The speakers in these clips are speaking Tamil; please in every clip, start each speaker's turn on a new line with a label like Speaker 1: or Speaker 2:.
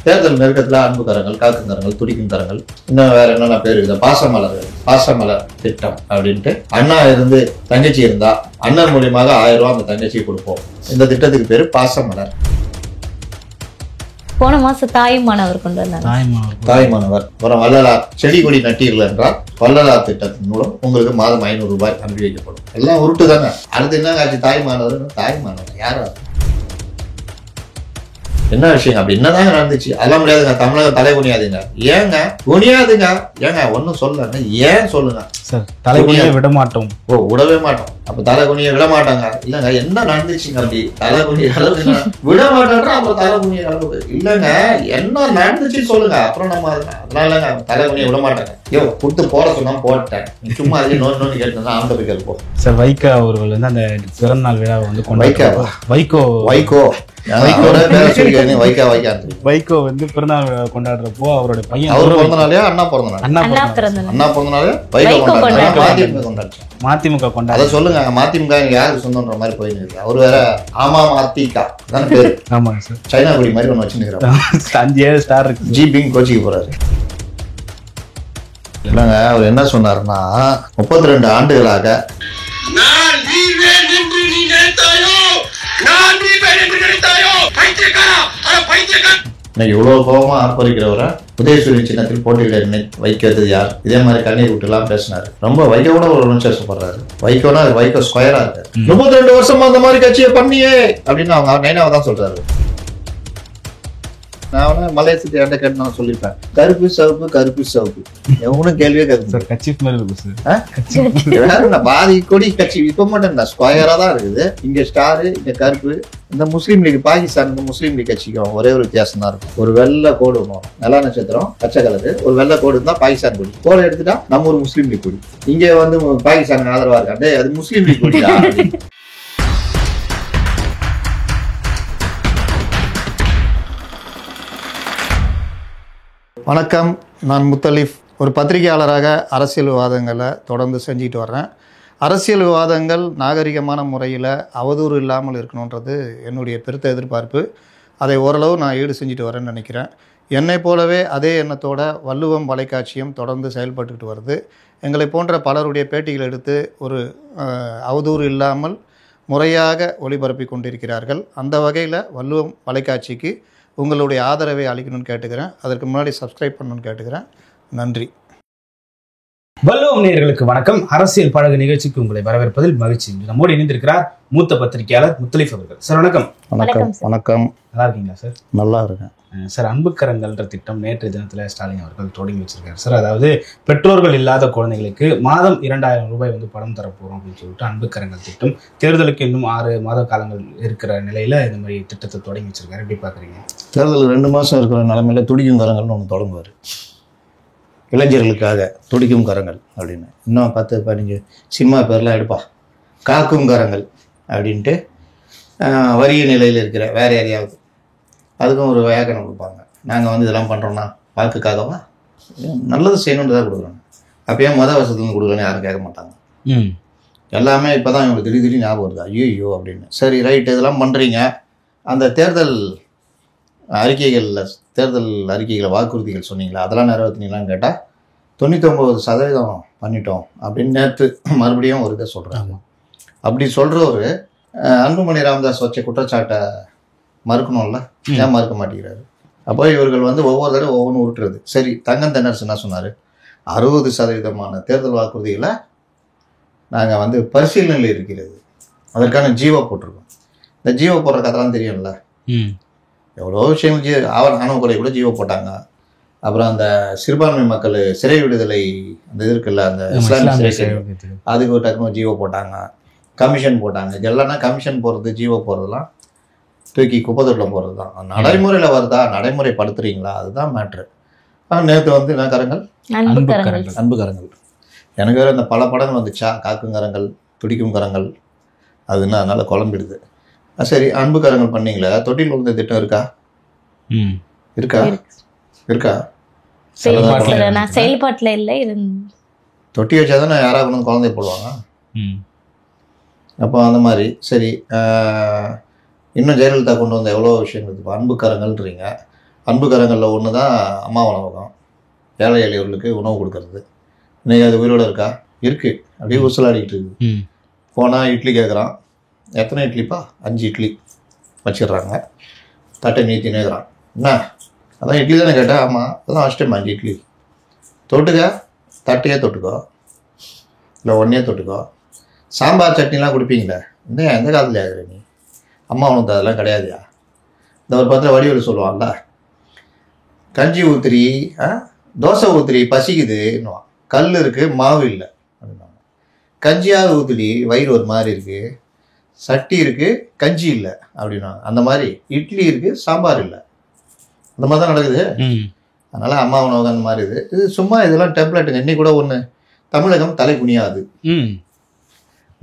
Speaker 1: தேர்தல் நெருக்கத்துல அன்பு கரங்கள், காக்கும் கரங்கள், துடிக்கும் கரங்கள், இன்னும் வேற என்னென்ன பேர் இருக்குது, பாசமலர்கள், பாசமலர் திட்டம் அப்படின்ட்டு அண்ணா இருந்து தங்கச்சி இருந்தா அண்ணன் மூலியமாக 1000 ரூபாய் அந்த தங்கச்சி கொடுப்போம். இந்த திட்டத்துக்கு பேரு பாசமலர்.
Speaker 2: போன மாசம் தாய்மானவர் கொண்டு வந்தாங்க.
Speaker 1: தாய்மானவர் அப்புறம் வள்ளலார் செடி கொடி நட்டீர்கள் என்றால் வள்ளலார் திட்டத்தின் மூலம் உங்களுக்கு மாதம் 500 ரூபாய் அனுப்பி வைக்கப்படும். எல்லாம் உருட்டு தானே. அடுத்து என்ன ஆச்சு? தாய்மானவர் யாரா? என்ன விஷயம்? அப்படி என்னதாங்க நடந்துச்சு? அதெல்லாம் முடியாதுங்க. தமிழகம் தலை குனியாதுங்க. ஏங்க குனியாதுங்க? ஏங்க ஒன்னும் சொல்லுங்க. ஏன் சொல்லுங்க
Speaker 3: சார்? தலை குனிய விட மாட்டோம்.
Speaker 1: ஓ, விடவே மாட்டோம். அப்ப தலை குனிய விட மாட்டாங்க. இல்லங்க, என்ன நடந்துச்சுங்க? அப்படி தலை குனிய விட மாட்டோம்னா அப்புறம் தலை குனிய அளவுக்கு இல்லங்க, என்ன நடந்துச்சுன்னு சொல்லுங்க. அப்புறம் நம்ம அதனால இல்லைங்க, தலை குனிய விட மாட்டாங்க. ஐயோ, கொடுத்து போட சொன்னா போட்டேன். சும்மா அதுக்கு நோன்னு கேட்டு ஆந்த போய் கேட்போம்.
Speaker 3: சார், வைகோ அவர்கள் வந்து அந்த பிறந்த நாள் விழாவை வந்து வைகோ வந்து பிறந்தநாள் விழா கொண்டாடுறப்போ அவருடைய பையன்
Speaker 1: பிறந்த நாளையா அண்ணா பிறந்த நாளே
Speaker 3: மதிமுக கொண்டாடு.
Speaker 1: அதை சொல்லுங்க. மதிமுக யாருக்கு சொந்தன்ற மாதிரி போயின்னு இருக்கு. அவரு வேற அமதிக தானே பேரு.
Speaker 3: ஆமாங்க சார்.
Speaker 1: சைனா குடி மாதிரி ஒண்ணு வச்சுருக்காரு.
Speaker 3: 5 ஸ்டார் இருக்கு.
Speaker 1: ஜிபிங் கோச்சிக்கு போறாரு. இல்லைங்க, அவர் என்ன சொன்னாருன்னா 32 ஆண்டுகளாக இவ்வளவு கோபமா ஆர்ப்பரிக்கிறவரை உதயசூரிய சின்னத்தில் போட்டியிட வைக்கிறது யார்? இதே மாதிரி கண்ணீர் விட்டு எல்லாம் பேசினாரு. ரொம்ப வைகோட ஒரு உணர்ச்சிப்படுறாரு. வைகோனா வைகோ ஸ்கொயரா இருக்காரு. 32 வருஷமா அந்த மாதிரி கட்சியை பண்ணியே அப்படின்னு அவங்க நைனாவை தான் சொல்றாரு. நான் மலையத்துக்கு என்கிட்ட கேட்டு நான் சொல்லியிருப்பேன், கருப்பு சவுப்பு கருப்பு சவுப்பு எவனும் கேள்வியே கேட்கு.
Speaker 3: கட்சி
Speaker 1: பாதி கொடி கட்சி இப்ப மட்டும் ஸ்கொயரா தான் இருக்குது. இங்க ஸ்டாரு, இங்க கருப்பு. இந்த முஸ்லீம் லீக் பாகிஸ்தான் முஸ்லீம் லீக் கட்சிக்கும் ஒரே ஒரு வித்தியாசம் தான் இருக்கும். ஒரு வெள்ளை கோடு ஒன்று, நிலா நட்சத்திரம் பச்சை கலரு, ஒரு வெள்ளை கோடு இருந்தா பாகிஸ்தான் கொடி. கோடை எடுத்துட்டா நம்ம ஒரு முஸ்லீம் லீக் கொடி. இங்க வந்து பாகிஸ்தான் ஆதரவா இருக்காண்டே, அது முஸ்லீம் லீக் கொடியா? வணக்கம், நான் முத்தலீஃப். ஒரு பத்திரிகையாளராக அரசியல் விவாதங்களை தொடர்ந்து செஞ்சுட்டு வர்றேன். அரசியல் விவாதங்கள் நாகரிகமான முறையில் அவதூறு இல்லாமல் இருக்கணுன்றது என்னுடைய பெருத்த எதிர்பார்ப்பு. அதை ஓரளவு நான் ஈடு செஞ்சுட்டு வரேன்னு நினைக்கிறேன். என்னை போலவே அதே எண்ணத்தோட வள்ளுவம் வலைக்காட்சியும் தொடர்ந்து செயல்பட்டுக்கிட்டு வருது. எங்களை போன்ற பலருடைய பேட்டிகள் எடுத்து ஒரு அவதூறு இல்லாமல் முறையாக ஒளிபரப்பி கொண்டிருக்கிறார்கள். அந்த வகையில் வள்ளுவம் வலைக்காட்சிக்கு உங்களுடைய ஆதரவை அளிக்கணும்னு கேட்டுக்கிறேன். அதற்கு முன்னாடி சப்ஸ்கிரைப் பண்ணணும்னு கேட்டுக்கிறேன். நன்றி.
Speaker 3: வள்ளுவம் நேயர்களுக்கு வணக்கம். அரசியல் பழகு நிகழ்ச்சிக்கு உங்களை வரவேற்பதில் மகிழ்ச்சி. நம்மோடு இணைந்திருக்கிறார் மூத்த பத்திரிகையாளர் முத்தலீஃப் அவர்கள். சார் வணக்கம்.
Speaker 1: வணக்கம். வணக்கம்.
Speaker 3: நல்லா இருக்கீங்களா சார்?
Speaker 1: நல்லா இருக்கேன்
Speaker 3: சார். அன்புக்கரங்கள்ன்ற திட்டம் நேற்று தினத்தில் ஸ்டாலின் அவர்கள் தொடங்கி வச்சிருக்காரு சார். அதாவது பெற்றோர்கள் இல்லாத குழந்தைகளுக்கு மாதம் 2000 ரூபாய் வந்து பணம் தரப்போறோம் அப்படின்னு சொல்லிட்டு அன்புக்கரங்கள் திட்டம். தேர்தலுக்கு இன்னும் 6 மாத காலங்கள் இருக்கிற நிலையில இந்த மாதிரி திட்டத்தை தொடங்கி வச்சிருக்காரு. எப்படி பாக்குறீங்க?
Speaker 1: தேர்தல் 2 மாசம் இருக்கிற நிலைமையில துடிக்கும் கரங்கள்னு ஒன்று தொடங்குவார். இளைஞர்களுக்காக துடிக்கும் கரங்கள் அப்படின்னு. இன்னும் 10-15 சினிமா பேர்லாம் எடுப்பா. காக்கும் கரங்கள் அப்படின்ட்டு வறிய நிலையில் இருக்கிற வேற யாரையாவது அதுக்கும் ஒரு வியாக்கணம் கொடுப்பாங்க. நாங்கள் வந்து இதெல்லாம் பண்ணுறோன்னா வாக்குக்காகவா? நல்லது செய்யணுன்றதான் கொடுக்குறோங்க. அப்பயே வசத்துலேருந்து கொடுக்குறேன்னு யாரும் கேட்க மாட்டாங்க. எல்லாமே இப்போ தான் இவங்களுக்கு திடீர்னு ஞாபகம் வருது, ஐயோ அப்படின்னு. சரி, ரைட்டு, இதெல்லாம் பண்ணுறீங்க. அந்த தேர்தல் அறிக்கைகளை வாக்குறுதிகள் சொன்னீங்களா, அதெல்லாம் நிறைவேற்றினீங்களான்னு கேட்டால் 99% பண்ணிட்டோம் அப்படின்னு நேற்று மறுபடியும் ஒரு இதை சொல்கிறாங்க. அப்படி சொல்கிற ஒரு அன்புமணி ராமதாஸ் வச்ச குற்றச்சாட்டை மறுக்கணும்ல, ஏன் மறுக்க மாட்டேங்கிறாரு? அப்போ இவர்கள் வந்து ஒவ்வொரு தடவை ஒவ்வொன்று உருட்டுறது. சரி, தங்கம் தென்னரசு என்ன சொன்னார்? 60% தேர்தல் வாக்குறுதிகளை நாங்கள் வந்து பரிசீலனையில் இருக்கிறது, அதற்கான ஜீவோ போட்டிருக்கோம். இந்த ஜீவோ போடுற கதைலாம் தெரியும்ல, எவ்வளோ விஷயங்கள். ஆணவ கூட ஜீவோ போட்டாங்க. அப்புறம் அந்த சிறுபான்மை மக்கள் சிறை விடுதலை அந்த இது இருக்குல்ல, அந்த இஸ்லாமிய சிறை, அதுக்கு ஒரு டக்குனு ஜீவோ போட்டாங்க. கமிஷன் போட்டாங்க. இதெல்லாம் கமிஷன் போடுறது, ஜீவோ போடுறதுலாம் தூக்கி குப்பத்தொட்டில் போடுறது தான். நடைமுறையில் வருதா, நடைமுறைப்படுத்துறீங்களா, அதுதான் மேட்ரு. நேற்று வந்து என்ன கரங்கள், அன்பு கரங்கள். எனக்கு வேறு இந்த பல படங்கள் வந்துச்சா, காக்கும் கரங்கள், துடிக்கும் கரங்கள், அதுன்னா அதனால குழம்பிடுது. சரி, அன்பு கரங்கள் பண்ணீங்களா? தொட்டில் விழுந்த திட்டம் இருக்கா? இருக்கா?
Speaker 2: செயல்பாட்டில் இல்லை.
Speaker 1: தொட்டி வச்சாதானே யாராவது கொண்டு குழந்தை போடுவாங்க. அப்போ அந்த மாதிரி. சரி, இன்னும் ஜெயலலிதா கொண்டு வந்த எவ்வளோ விஷயங்கள். இப்போ அன்பு கரங்கள்ன்றீங்க. அன்பு கரங்களில் ஒன்று தான் அம்மா உணவகம், ஏழை எளியவர்களுக்கு உணவு கொடுக்கறது. இன்னைக்கு அது உயிரோடு இருக்கா? இருக்குது, அப்படியே ஊசலாடிக்கிட்டு இருக்குது. போனால் இட்லி கேட்குறான், எத்தனை இட்லிப்பா? 5 இட்லி வச்சிடுறாங்க, தட்டை நீத்தினே இருக்கிறான். என்ன அதான் இட்லி தானே கேட்டேன்? ஆமாம், அதான் வச்சிட்டேன் 5 இட்லி. தொட்டுக்க, தட்டையே தொட்டுக்கோ, இல்லை ஒன்றே தொட்டுக்கோ. சாம்பார் சட்னிலாம் கொடுப்பீங்களே, இன்னும் எந்த காலத்தில் ஆகுற நீ? அம்மா உனக்கு அதெல்லாம் கிடையாதுயா. இந்த ஒரு பத்திர வடிவில் சொல்லுவான்ல, கஞ்சி ஊத்துறி, தோசை ஊத்துறி, பசிக்குதுன்னுவான். கல் இருக்குது, மாவு இல்லை அப்படின்னா. கஞ்சியாவது ஊத்துடி, வயிறு ஒரு மாதிரி இருக்குது, சட்டி இருக்குது, கஞ்சி இல்லை அப்படின்னா. அந்த மாதிரி இட்லி இருக்குது, சாம்பார் இல்லை. அந்த மாதிரி தான் நடக்குது. அதனால் அம்மா உணவகம் அந்த மாதிரி இது சும்மா இதெல்லாம் டெம்ப்ளேட்டுங்க. இன்னைக்கு கூட ஒன்று, தமிழகம் தலை குனியாது,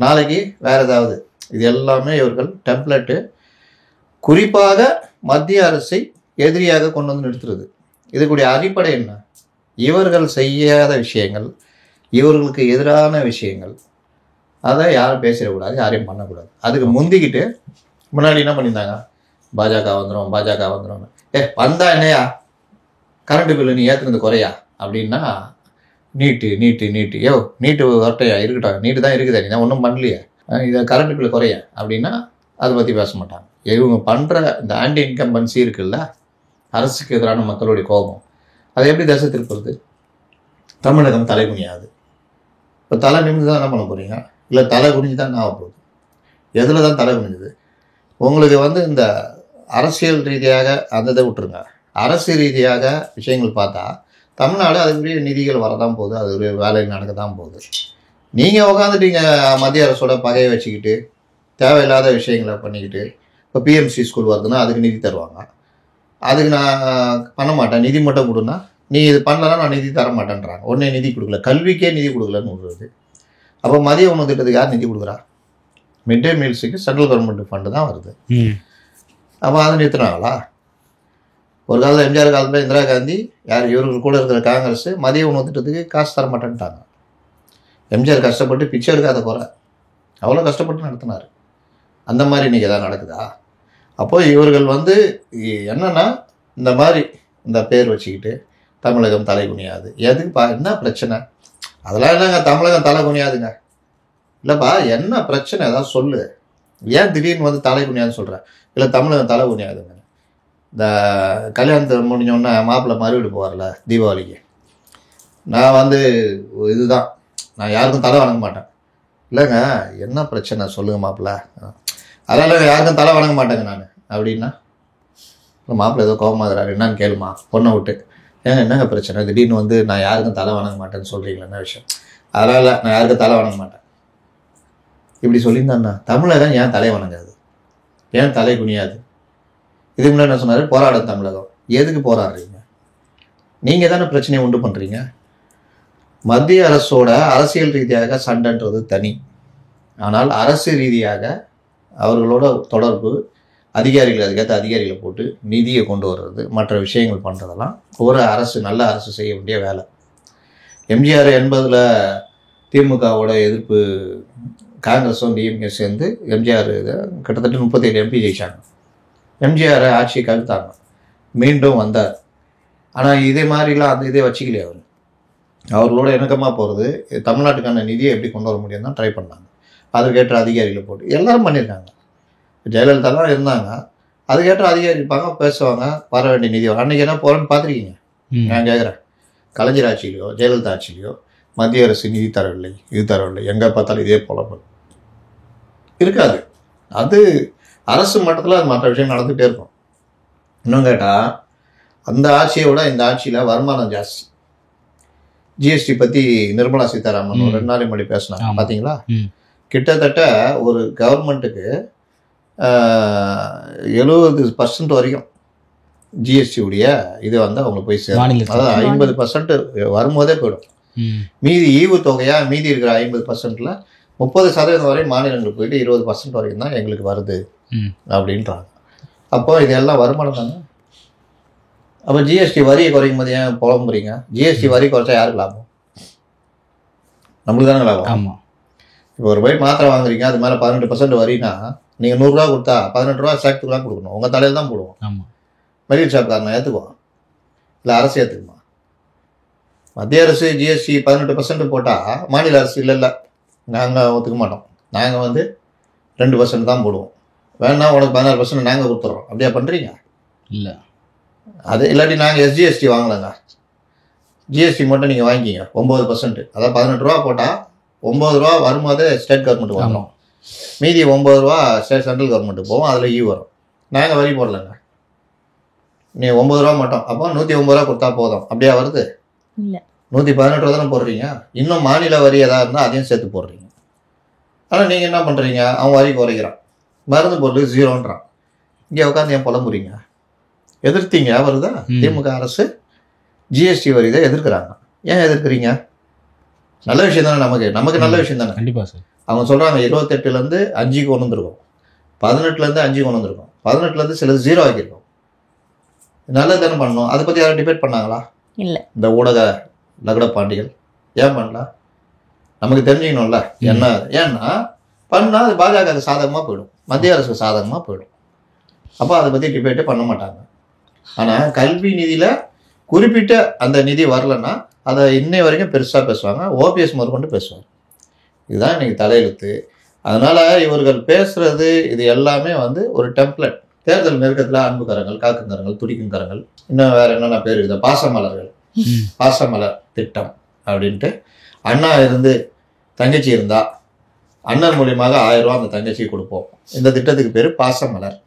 Speaker 1: நாளைக்கு வேற ஏதாவது. இது எல்லாமே இவர்கள் டெம்ப்ளேட்டு. குறிப்பாக மத்திய அரசை எதிரியாக கொண்டு வந்து நிறுத்துறது. இதுக்குடைய அடிப்படை என்ன? இவர்கள் செய்யாத விஷயங்கள், இவர்களுக்கு எதிரான விஷயங்கள், அதை யாரும் பேசிடக்கூடாது, யாரையும் பண்ணக்கூடாது. அதுக்கு முந்திக்கிட்டு முன்னாடி என்ன பண்ணியிருந்தாங்க? பாஜக வந்துடும், பாஜக வந்துடும். வந்தா என்னையா கரண்ட் பில்லு நீ ஏற்றுனது குறையா அப்படின்னா, நீட்டு நீட்டு நீட்டு, நீட்டு வரட்டையா, இருக்கட்டும், நீட்டு தான் இருக்குதா, நீ தான் ஒன்றும் பண்ணலையே, இதை கரண்ட் பில்லு குறையா அப்படின்னா அதை பற்றி பேச மாட்டாங்க. இவங்க பண்ணுற இந்த ஆன்டி இன்கம்பன்சி இருக்குல்ல, அரசுக்கு எதிரான மக்களுடைய கோபம், அதை எப்படி தசை திருப்புறது? தமிழகம் தலை குனியாது. இப்போ தலை நிமிந்து தான் என்ன பண்ண போகிறீங்க? இல்லை தலை குனிஞ்சு தான் என்ன ஆக போகுது? எதில் தான் தலை குனிஞ்சுது? உங்களுக்கு இந்த அரசியல் ரீதியாக அந்த இதை விட்டுருங்க. அரசு ரீதியாக விஷயங்கள் பார்த்தா தமிழ்நாடு அதுக்குரிய நிதிகள் வரதான் போகுது, அது ஒரு வேலை நடக்க தான் போகுது. நீங்கள் உட்காந்துட்டீங்க மத்திய அரசோட பகையை வச்சுக்கிட்டு தேவையில்லாத விஷயங்களை பண்ணிக்கிட்டு. இப்போ பிஎம்சி ஸ்கூல் வருதுன்னா அதுக்கு நிதி தருவாங்க, அதுக்கு நான் பண்ண மாட்டேன், நிதி மட்டும் கொடுன்னா, நீ இது பண்ணலன்னா நான் நிதி தர மாட்டேன்றாங்க. உடனே நிதி கொடுக்கல, கல்விக்கே நிதி கொடுக்கலன்னு விடுறது. அப்போ மதிய உணவு திட்டத்துக்கு யார் நிதி கொடுக்குறா? மிட் டே மீல்ஸுக்கு சென்ட்ரல் கவர்மெண்ட் ஃபண்டு தான் வருது. அப்போ அதை நிறுத்துனாங்களா? ஒரு காலத்தில் எம்ஜிஆர் காலத்தில் இந்திரா காந்தி யார் இவர்கள் கூட இருக்கிற காங்கிரஸ் மதிய உணவு திட்டத்துக்கு காசு தர மாட்டேன்ட்டாங்க. எம்ஜிஆர் கஷ்டப்பட்டு பிச்சை எடுக்காத குறை, அவ்வளோ கஷ்டப்பட்டு நடத்தினார். அந்த மாதிரி இன்றைக்கி எதாவது நடக்குதா? அப்போது இவர்கள் என்னென்னா இந்த மாதிரி இந்த பேர் வச்சுக்கிட்டு தமிழகம் தலை குனியாது. எதுக்குப்பா, என்ன பிரச்சனை? அதெல்லாம் என்னங்க தமிழகம் தலை குனியாதுங்க. இல்லைப்பா, என்ன பிரச்சனை ஏதாவது சொல்லு. ஏன் திடீர்னு தலை குனியாதுன்னு சொல்கிறேன்? இல்லை தமிழகம் தலை குனியாதுங்க. இந்த கல்யாணத்தை முடிஞ்சோடனே மாப்பிள்ளை மறுவீடு போவார்ல தீபாவளிக்கு, நான் இதுதான், நான் யாருக்கும் தலை வணங்க மாட்டேன். இல்லைங்க, என்ன பிரச்சனை சொல்லுங்க மாப்பிள்ளை? அதெல்லாம் யாருக்கும் தலை வணங்க மாட்டேங்க நான் அப்படின்னா, மாப்பிள்ளை ஏதோ கோபமாகறாரு, என்னன்னு கேளுமா பொண்ணை விட்டு. ஏங்க என்னங்க பிரச்சனை, திடீர்னு நான் யாருக்கும் தலை வணங்க மாட்டேன்னு சொல்கிறீங்களா, என்ன விஷயம்? அதனால் நான் யாருக்கும் தலை வணங்க மாட்டேன் இப்படி சொல்லியிருந்தாண்ணா. தமிழகம் ஏன் தலை வணங்காது, ஏன் தலை குனியாது? இதுக்கு முன்னாடி என்ன சொன்னார்? போராட தமிழகம். எதுக்கு போராடுறீங்க? நீங்கள் தானே பிரச்சனையை உண்டு பண்ணுறீங்க. மத்திய அரசோட அரசியல் ரீதியாக சண்டைன்றது தனி, ஆனால் அரசு ரீதியாக அவர்களோட தொடர்பு, அதிகாரிகள் அதுக்கேற்ற அதிகாரிகளை போட்டு நிதியை கொண்டு வர்றது, மற்ற விஷயங்கள் பண்ணுறதெல்லாம் ஒரு அரசு, நல்ல அரசு செய்ய வேண்டிய வேலை. எம்ஜிஆர் 80ல் திமுகவோட எதிர்ப்பு, காங்கிரஸும் டிஎம்கே சேர்ந்து எம்ஜிஆர் கிட்டத்தட்ட 37 எம்பி ஜெயிச்சாங்க. எம்ஜிஆர் ஆட்சியை கழுத்தாங்க, மீண்டும் வந்தார். ஆனால் இதே மாதிரிலாம் அந்த இதே வச்சுக்கலையே. அவர்களோட இணக்கமாக போகிறது, தமிழ்நாட்டுக்கான நிதியை எப்படி கொண்டு வர முடியும் தான் ட்ரை பண்ணாங்க. அதுக்கேற்ற அதிகாரிகளை போட்டு எல்லாரும் பண்ணியிருக்காங்க. ஜெயலலிதா தான் இருந்தாங்க, அதுக்கேற்ற அதிகாரி இருப்பாங்க, பேசுவாங்க, வர வேண்டிய நிதி வரும். அன்றைக்கி என்ன போகிறேன்னு பார்த்துருக்கீங்க? நான் கேட்குறேன், கலைஞர் ஆட்சியிலையோ ஜெயலலிதா ஆட்சியிலையோ மத்திய அரசு நிதி தரவில்லை, இது தரவில்லை, எங்கே பார்த்தாலும் இதே போல இருக்காது. அது அரசு மட்டத்தில் அது மற்ற விஷயம் நடந்துகிட்டே இருக்கும். இன்னும் கேட்டால் அந்த ஆட்சியை விட இந்த ஆட்சியில் வருமானம் ஜாஸ்தி. ஜிஎஸ்டி பற்றி நிர்மலா சீதாராமன் ஒரு 2 நாளைக்கு முன்னாடி பேசினாங்க, பார்த்தீங்களா? கிட்டத்தட்ட ஒரு கவர்மெண்ட்டுக்கு 70% வரைக்கும் ஜிஎஸ்டி உடைய இது அவங்களுக்கு போய் சேரும். அதாவது 50% வரும்போதே போயிடும். மீதி ஈவு தொகையா மீதி இருக்கிற 50%ல் 30% வரை மாநிலங்களுக்கு போயிட்டு 20% வரைக்கும் தான் எங்களுக்கு வருது அப்படின்றாங்க. அப்போ இதெல்லாம் வருமானம் தானே. அப்போ ஜிஎஸ்டி வரியை குறைக்கும் போது ஏன் புலம்புறீங்க? ஜிஎஸ்டி வரி குறைச்சா யாருக்கு லாபம்? நம்மளுக்கு தானே லாபம்.
Speaker 3: ஆமாம்.
Speaker 1: இப்போ ஒரு பைட் மாத்திரை வாங்குறீங்க, அது மேலே 18% வரினா நீங்கள் 100 ரூபா கொடுத்தா 18 ரூபா சேர்த்துலாம் கொடுக்கணும், உங்கள் தலையில் தான் போடுவோம்.
Speaker 3: ஆமாம்.
Speaker 1: மெடிக்கல் ஷாப்காரனை ஏற்றுக்குவான் இல்லை அரசு ஏற்றுக்குமா? மத்திய அரசு ஜிஎஸ்டி 18% போட்டால் மாநில அரசு இல்லை நாங்கள் ஒத்துக்க மாட்டோம், நாங்கள் வந்து 2% தான் போடுவோம், வேணா உனக்கு 16% நாங்கள் கொடுத்துட்றோம். அப்படியா பண்ணுறீங்க?
Speaker 3: இல்லை.
Speaker 1: அது இல்லாட்டி நாங்கள் எஸ்ஜிஎஸ்டி வாங்கலைங்க, ஜிஎஸ்டி மட்டும் நீங்கள் வாங்கிக்கிங்க 9%. அதாவது 18 ரூபா போட்டால் 9 ரூபா வரும்போது ஸ்டேட் கவர்மெண்ட் வாங்கணும், மீதி 9 ரூபா சென்ட்ரல் கவர்மெண்ட்டு போவோம், அதில் வரும். நாங்கள் வரி போடலைங்க, நீ 9 ரூபா மட்டும், அப்போ 109 ரூபா கொடுத்தா போதும். அப்படியா வருது?
Speaker 2: இல்லை.
Speaker 1: 118 ரூபா தானே போடுறீங்க. இன்னும் மாநில வரி எதாவது இருந்தால் அதையும் சேர்த்து போடுறீங்க. ஆனால் நீங்கள் என்ன பண்ணுறீங்க, அவன் வரி குறைக்கிறான், மருந்து பொருள் 0ன்றான். இங்கே உட்காந்து ஏன் புலம்புறீங்க? எதிர்த்தீங்க வருதா? திமுக அரசு ஜிஎஸ்டி வரி தான் எதிர்க்கிறாங்க. ஏன் எதிர்க்கிறீங்க? நல்ல விஷயம் தானே, நமக்கு நல்ல விஷயம் தானே.
Speaker 3: கண்டிப்பாக சார்.
Speaker 1: அவங்க சொல்கிறாங்க 28லேருந்து 5க்கு கொண்டு வந்துருக்கோம், 18லேருந்து 5க்கு கொண்டு வந்துருக்கோம், 18லேருந்து சிலது 0 ஆக்கியிருக்கோம். நல்லது தானே பண்ணணும். அதை பற்றி யாரும் டிபேட் பண்ணாங்களா?
Speaker 2: இல்லை.
Speaker 1: இந்த ஊடக லகுட பாண்டிகள் ஏன் பண்ணலாம்? நமக்கு தெரிஞ்சுக்கணும்ல என்ன. ஏன்னா பண்ணால் அது பாஜகவுக்கு சாதகமாக போயிடும், மத்திய அரசுக்கு சாதகமாக போயிடும். அப்போ அதை பற்றி டிபேட்டே பண்ண மாட்டாங்க. ஆனால் கல்வி நிதியில் குறிப்பிட்ட அந்த நிதி வரலன்னா அதை இன்னை வரைக்கும் பெருசாக பேசுவாங்க, ஓபிஎஸ் முதற்கொண்டு பேசுவாங்க. இதுதான் இன்னைக்கு தலையெழுத்து. அதனால் இவர்கள் பேசுகிறது இது எல்லாமே வந்து ஒரு டெம்ப்ளேட். தேர்தல் நெருக்கத்தில் அன்புக்கரங்கள், காக்குங்கரங்கள், துடிக்குங்கரங்கள், இன்னும் வேறு என்னென்ன பேர் இருக்குது, பாசமலர்கள், பாசமலர் திட்டம் அப்படின்ட்டு. அண்ணா இருந்து தங்கச்சி இருந்தா அண்ணன் மூலியமாக 1000 ரூபா அந்த தங்கச்சி கொடுப்போம். இந்த திட்டத்துக்கு பேர் பாசமலர்.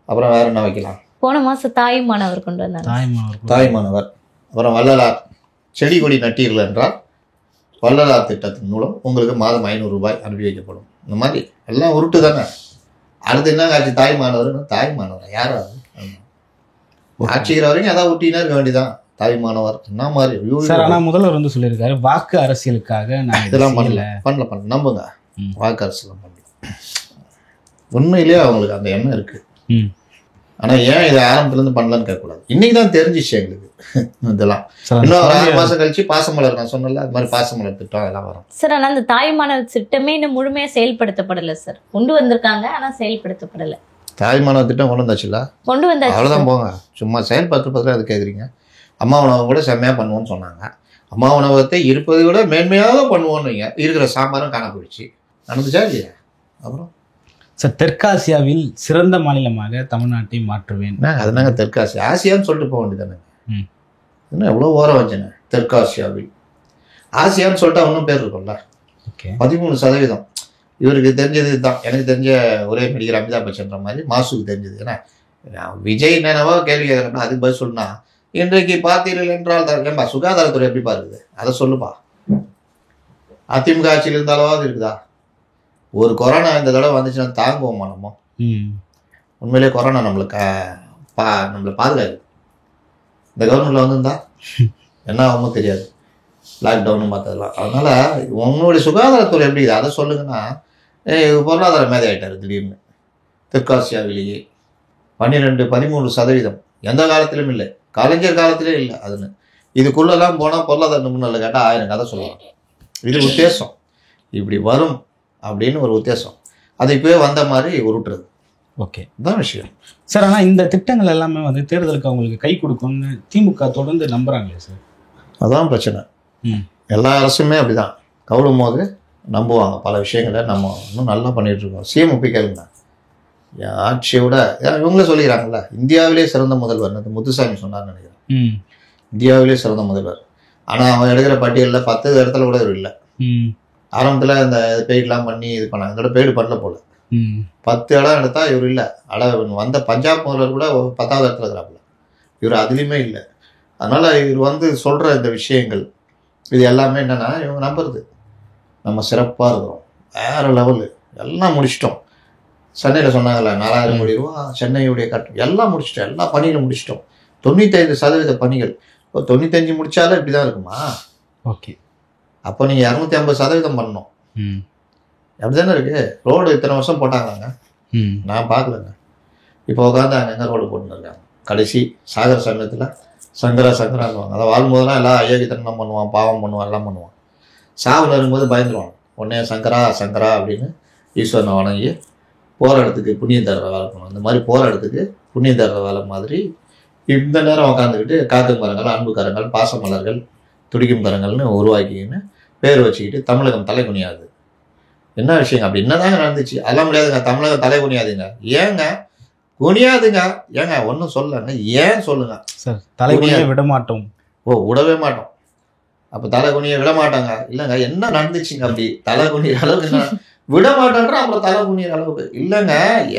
Speaker 1: அப்புறம் வேற என்ன வைக்கலாம்?
Speaker 2: போன மாசம் தாய்மானவர் கொண்டு வந்தாங்க.
Speaker 1: தாய்மானவர். அப்புறம் வள்ளலார் செடி கொடி நட்டீர்கள் என்றால் வள்ளலார் திட்டத்தின் மூலம் உங்களுக்கு மாதம் 500 ரூபாய் அனுப்பி வைக்கப்படும். இந்த மாதிரி எல்லாம் உருட்டு தானே. அடுத்து என்ன ஆச்சு? தாய்மானவர். தாய்மானவர் யாராவது ஆட்சிக்கிற வரைக்கும் அதான் ஊட்டினா இருக்க வேண்டியதான். தாய்மானவர் என்ன மாதிரி.
Speaker 3: ஆனால் முதல்வர் வந்து சொல்லியிருக்காரு, வாக்கு அரசியலுக்காக நான்
Speaker 1: இதெல்லாம் பண்ணல நம்புங்க. வாக்கு அரசியல் பண்ணல. உண்மையிலேயே அவங்களுக்கு அந்த எண்ணம் இருக்கு. ஆனால் ஏன் இதை ஆரம்பத்துலேருந்து பண்ணலான்னு கேட்கக்கூடாது. இன்னைக்கு தான் தெரிஞ்சிச்சு எங்களுக்கு இதெல்லாம். இன்னும் ஒரு 6 மாதம் கழிச்சு பாசமலர், நான் சொன்னல அது மாதிரி பாசமலர் திட்டம் எல்லாம் வரும்
Speaker 2: சார். ஆனால் அந்த தாய்மானவர் திட்டமே இன்னும் முழுமையாக செயல்படுத்தப்படலை சார். கொண்டு வந்திருக்காங்க ஆனால் செயல்படுத்தப்படலை.
Speaker 1: தாய்மானவர் திட்டம் கொண்டு வந்தாச்சுல,
Speaker 2: கொண்டு வந்தாச்சு.
Speaker 1: அவ்வளோதான் போங்க. சும்மா செயல்படுத்துறதுல அது கேட்குறீங்க. அம்மா உணவகம் கூட செம்மையாக பண்ணுவோன்னு சொன்னாங்க. அம்மா உணவகத்தை இருப்பதை விட மேன்மையாக பண்ணுவோன்னு இருக்கிற சாம்பாரும் காண போயிடுச்சு. நடந்துச்சா இல்லையா? அப்புறம்
Speaker 3: சார், தெற்காசியாவில் சிறந்த மாநிலமாக தமிழ்நாட்டை மாற்றுவேன்.
Speaker 1: அது நாங்கள் தெற்காசியா ஆசியான்னு சொல்லிட்டு போக வேண்டியதானே. இன்னும் எவ்வளோ ஓரம் வச்சுனே. தெற்காசியாவில் ஆசியான்னு சொல்லிட்டு இன்னும் பேர் இருக்கும்ல. 13%. இவருக்கு தெரிஞ்சது தான். எனக்கு தெரிஞ்ச ஒரே நடிகர் அமிதாப் பச்சன்ற மாதிரி மாசுக்கு தெரிஞ்சது. ஏன்னா விஜய் என்னவோ கேள்வி கேட்குறேன்னா அதுக்கு பதில் சொல்லுனா, இன்றைக்கு பார்த்தீர்கள் என்றால் ஏன்பா சுகாதாரத்துறை எப்படி பாருக்குது அதை சொல்லுப்பா. அதிமுக ஆட்சியில் இருந்தாலும் இருக்குதா? ஒரு கொரோனா இந்த தடவை வந்துச்சுன்னா தாங்குவோமா நம்ம? உண்மையிலே கொரோனா நம்மளுக்கு நம்மளை பாதுகாக்கு. இந்த கவர்மெண்ட்ல வந்துருந்தா என்ன ஆகுமோ தெரியாது. லாக்டவுனு பார்த்ததெல்லாம். அதனால உங்களுடைய சுகாதாரத்துறை எப்படி இருக்குது அதை சொல்லுங்கன்னா, பொருளாதார மேதை ஆகிட்டார் திடீர்னு. தெற்காசியாவிலேயே 13% எந்த காலத்திலும் இல்லை, கலைஞர் காலத்திலே இல்லை. அதுன்னு இதுக்குள்ளெல்லாம் போனால் பொருளாதார நிபுணர்ல கேட்டால் 1000 கதை சொல்லலாம். இது உத்தேசம், இப்படி வரும் அப்படின்னு ஒரு உத்தேசம். அது இப்போவே வந்த மாதிரி உருட்டுறது.
Speaker 3: ஓகே,
Speaker 1: இதுதான் விஷயம்
Speaker 3: சார். ஆனால் இந்த திட்டங்கள் எல்லாமே வந்து தேர்தலுக்கு அவங்களுக்கு கை கொடுக்கும்னு திமுக தொடர்ந்து நம்புறாங்களே சார். அதான்
Speaker 1: பிரச்சனை. எல்லா அரசுமே அப்படிதான் கவுளும் போது நம்புவாங்க பல விஷயங்களை. நம்ம இன்னும் நல்லா பண்ணிட்டு இருக்கோம். சிஎம் போய் கேளுங்க. ஆட்சியை விட இவங்களே சொல்லிக்கிறாங்கல்ல, இந்தியாவிலே சிறந்த முதல்வர் முத்துசாமி சொன்னார்னு நினைக்கிறேன். இந்தியாவிலே சிறந்த முதல்வர். ஆனால் அவன் எடுக்கிற பட்டியலில் 10 இடத்துல கூட இல்லை. ஆரம்பத்தில் இந்த பெய்டெலாம் பண்ணி இது பண்ணாங்க. இதோட பெய்டு பண்ணல போல. 10 இடம் எடுத்தா இவர் இல்லை. வந்த பஞ்சாப் முதல்வர் கூட 10வது இடத்துல இருக்கிறாப்புல. இவர் அதுலேயுமே இல்லை. அதனால இவர் வந்து சொல்ற இந்த விஷயங்கள் இது எல்லாமே என்னன்னா, இவங்க நம்புறது நம்ம சிறப்பாக இருக்கிறோம், வேற லெவலு, எல்லாம் முடிச்சிட்டோம். சென்னையில் சொன்னாங்கல்ல 4000 கோடி ரூபா சென்னையுடைய எல்லாம் முடிச்சிட்டோம், எல்லா பணிகளும் முடிச்சிட்டோம். 95% பணிகள். இப்போ 95 முடிச்சாலும் இப்படி தான் இருக்குமா?
Speaker 3: ஓகே,
Speaker 1: அப்போ நீங்கள் 250% பண்ணணும். அப்படி தானே இருக்கு. ரோடு இத்தனை வருஷம் போட்டாங்களாங்க, நான் பார்க்கலங்க. இப்போ உட்காந்து அங்கங்கே ரோடு போட்டுன்னு இருக்காங்க. கடைசி சாகர சமயத்தில் சங்கராங்குவாங்க. அதை வாழும்போதெல்லாம் எல்லாம் அயோக்கியத்தனம் பண்ணுவான், பாவம் பண்ணுவான், எல்லாம் பண்ணுவான். சாவு நெருங்கும்போது பயந்துருவான். உடனே சங்கரா சங்கரா அப்படின்னு ஈஸ்வரனை வணங்கி போகிற இடத்துக்கு புண்ணியம் தர வேலை பண்ணுவோம். இந்த மாதிரி போகிற இடத்துக்கு புண்ணிய தர்ற வேலை மாதிரி இந்த நேரம் உட்காந்துக்கிட்டு காக்கும் கரங்கள், அன்பு கரங்கள், பாசமலர்கள், துடிக்கும் கரங்கள்னு உருவாக்கின்னு பேர் வச்சுக்கிட்டு தமிழகம் தலை குனியாது. என்ன விஷயங்க? அப்படி என்னதாங்க நடந்துச்சு? அதெல்லாம் முடியாதுங்க, தமிழகம் தலை குனியாதுங்க. ஏங்க குனியாதுங்க? ஏங்க ஒன்றும் சொல்லங்க, ஏன் சொல்லுங்க
Speaker 3: சார். தலை குனிய விட மாட்டோம்.
Speaker 1: ஓ, விடவே மாட்டோம். அப்போ தலை குனிய விட மாட்டாங்க இல்லைங்க? என்ன நடந்துச்சுங்க? அப்படி தலை குனிகிற அளவுக்கு என்ன விட மாட்டேன்ற அப்புறம் தலை குனிகிற அளவுக்கு இல்லைங்க,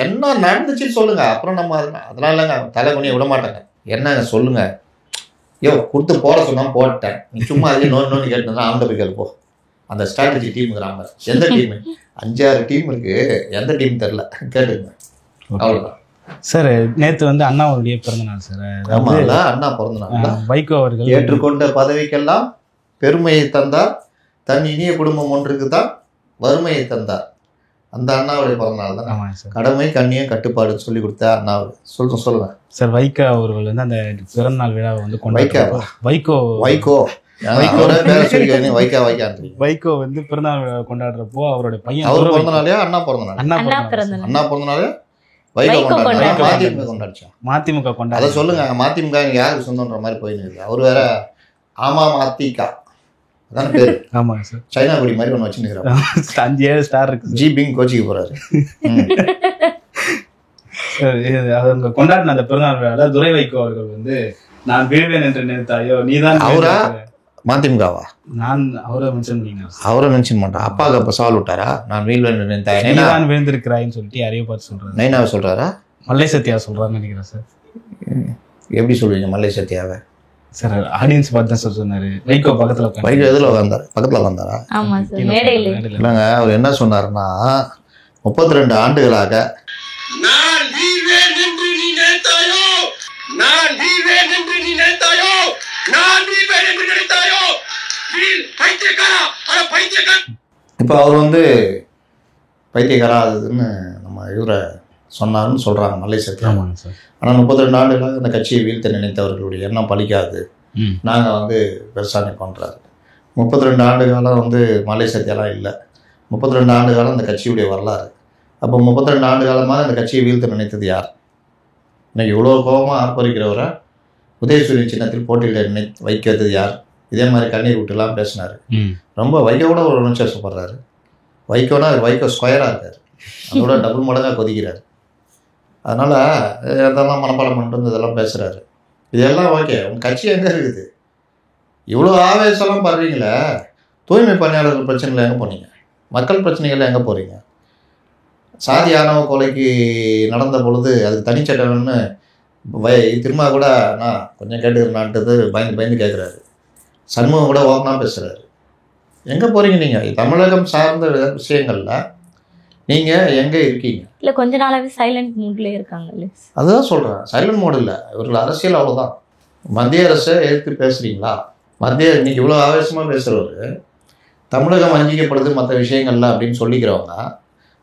Speaker 1: என்ன நடந்துச்சுன்னு சொல்லுங்க. அப்புறம் நம்ம அதெல்லாம் இல்லைங்க, தலை குனிய விட மாட்டாங்க. என்னங்க சொல்லுங்க. கொடுத்து போட சொன்னா போட்டேன், நீ சும்மா அதே நோன்னு கேட்டுனா ஆண்ட போய் கேள்ப்போ. அந்த ஸ்ட்ராட்டஜி டீமுக்குறாங்க. எந்த டீமு? 5-6 டீம் இருக்கு, எந்த டீம் தெரியல, கேட்டுங்க. அவ்வளவுதான்
Speaker 3: சார். நேற்று வந்து அண்ணாவுடைய பிறந்த நாள் சார்.
Speaker 1: ஆமால, அண்ணா பிறந்த நாள்.
Speaker 3: வைகோ அவர்கள்
Speaker 1: ஏற்றுக்கொண்ட பதவிக்கெல்லாம் பெருமையை தந்தார், தன் இனிய குடும்பம் ஒன்றுக்கு தான் வறுமையை தந்தார். அந்த அண்ணாவுடைய பிறந்த நாள் தான்.
Speaker 3: ஆமாம் சார்.
Speaker 1: கடமை கண்ணியம் கட்டுப்பாடுன்னு சொல்லி கொடுத்த அண்ணாவுக்கு சொல்லுவேன்
Speaker 3: சார். வைகோ அவர்கள் வந்து அந்த பிறந்த நாள் விழாவை வந்து வைகோ வந்து பிறந்தநாள் விழா கொண்டாடுறப்போ அவருடைய பையன்
Speaker 1: அவர் பிறந்த நாளையா அண்ணா பிறந்த நாள்? அண்ணா பிறந்த நாளே மதிமுக கொண்டாடுச்சா? அதை சொல்லுங்க. மதிமுக யாருக்கு சொந்தன்ற மாதிரி போயிருக்கு. அவர் வேற அமமுக அதான பேரு.
Speaker 3: ஆமாங்க சார்.
Speaker 1: சைனா கொடி மாதிரி ஒன்று வச்சுருக்கிறாங்க.
Speaker 3: 5-7 ஸ்டார் இருக்கு.
Speaker 1: ஜி பிங் கோச்சிக்கு போறாரு.
Speaker 3: அவங்க கொண்டாடின அந்த பிறந்தநாள் விழால துரை வைகோ அவர்கள் வந்து நான் வீழ்வேன் என்று நினைத்தாயோ நீதான். அவரா
Speaker 1: மதிமுகவா?
Speaker 3: நான் அவரை மென்ஷன் பண்ணீங்க.
Speaker 1: அவரை மென்ஷன் பண்றேன். அப்பாவுக்கு அப்ப சவால் விட்டாரா? நான் வீழ்வேன் என்று நினைத்தாய்
Speaker 3: நீதான் விழுந்திருக்கிறாயின்னு சொல்லிட்டு யாரையோ பார்த்து சொல்றாரு.
Speaker 1: நைனாவை சொல்றாரா?
Speaker 3: மல்லை சத்யா சொல்றாருன்னு நினைக்கிறேன் சார்.
Speaker 1: எப்படி சொல்லுவீங்க மல்லை சத்யாவை?
Speaker 3: சார் ஆடியன்ஸ் பார்த்து தான் சார் சொன்னாரு. வைகோ பக்கத்துல
Speaker 1: வைகோ எதுல உட்காந்தாரு? பக்கத்துல உட்காந்தாரா? இல்லைங்க, அவர் என்ன சொன்னாருன்னா 32 ஆண்டுகளாக நான் வீழ்வேன் என்று நீ நினைத்தாயோ, நான் வீழ்வேன் என்று நீ நினைத்தாயோ, நான் வீழ்வேன் என்று நினைத்தாயோ, பைத்தியக்காரா அட பைத்தியக்கார. இப்போ அவர் வந்து பைத்தியக்காராதுன்னு நம்ம இவரை சொன்னாருன்னு சொல்றாங்க மல்லை சத்யா. ஆனால் 32 ஆண்டுகளாக இந்த கட்சியை வீழ்த்த நினைத்தவர்களுடைய எண்ணம் பலிக்காது, நாங்கள் வந்து பெருசாக நிற்போன்றாரு. 32 ஆண்டு காலம் வந்து மல்லை சத்யாலாம் இல்லை. 32 ஆண்டு காலம் இந்த கட்சியுடைய வரலாறு. அப்போ 32 ஆண்டு காலமாக இந்த கட்சியை வீழ்த்த நினைத்தது யார்? இன்னைக்கு இவ்வளோ கோபமாக ஆர்ப்பரிக்கிறவரை உதயசூரியன் சின்னத்தில் போட்டியிட வைக்கிறது யார்? இதே மாதிரி கண்ணீர் விட்டுலாம் பேசினார். ரொம்ப வைகோட ஒரு உணர்ச்சிப்படுறாரு. வைகோனா வைகோ ஸ்கொயராக இருக்கார், அதோட டபுள் மடங்காக கொதிக்கிறார். அதனால் இதெல்லாம் மனப்பாடம் பண்ணிட்டு வந்து இதெல்லாம் பேசுகிறாரு. இதெல்லாம் ஓகே, உங்கள் கட்சி எங்கே இருக்குது? இவ்வளோ ஆவேசம்லாம் படுறீங்களே, தூய்மை பணியாளர்கள் பிரச்சனைகள் எங்கே போனீங்க? மக்கள் பிரச்சனைகள் எங்கே போகிறீங்க? சாதி ஆணவ கொலைக்கு நடந்த பொழுது அதுக்கு தனிச்சட்டம்னு திரும்ப கூட நான் கொஞ்சம் கேட்டுக்கிறேன்ட்டு பயந்து கேட்குறாரு. சண்முகம் கூட ஓப்பனாக பேசுகிறாரு. எங்கே போகிறீங்க நீங்கள்? தமிழகம் சார்ந்த விஷயங்களில் நீங்கள் எங்கே இருக்கீங்க?
Speaker 2: இல்லை, கொஞ்ச நாளாவே சைலண்ட் மூட்லேயே இருக்காங்க.
Speaker 1: அதுதான் சொல்கிறேன், சைலண்ட் மோடு இல்லை, இவர்கள் அரசியல் அவ்வளோதான். மத்திய அரசை எதிர்த்து பேசுகிறீங்களா? இன்னைக்கு இவ்வளோ ஆவேசமாக பேசுகிறவர் தமிழகம் வஞ்சிக்கப்படுது மற்ற விஷயங்கள்ல அப்படின்னு சொல்லிக்கிறவங்க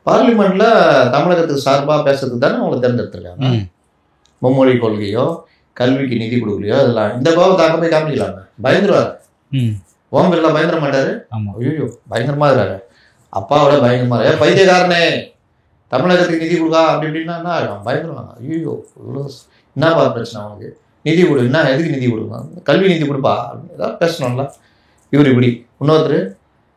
Speaker 1: பார்லிமெண்ட்டில் தமிழகத்துக்கு சார்பாக பேசுறதுக்கு தானே அவங்களை தேர்ந்தெடுத்துருக்காங்க. மும்மொழி கொள்கையோ கல்விக்கு நிதி கொடுக்கலையோ இதெல்லாம் இந்த கோபத்தை அங்கே போய் காமிக்கலாங்க. பயந்துருவாரு. ஓம் பிர்லா பயந்துட மாட்டாரு. ஐயோ பயங்கரமாக இருக்காரு, அப்பாவோட பயங்கரமாக பைத்தியக்காரனே தமிழகத்துக்கு நிதி கொடுக்கா அப்படி இப்படின்னா பயந்துருவாங்க. ஐயோ இவ்வளோ என்னப்பா பிரச்சனை அவனுக்கு? நிதி கொடு, என்ன எதுக்கு நிதி கொடுக்கணும்? கல்வி நிதி கொடுப்பா அப்படின்னு ஏதாவது பேசணும்ல. இவர் இப்படி இன்னொருத்தர்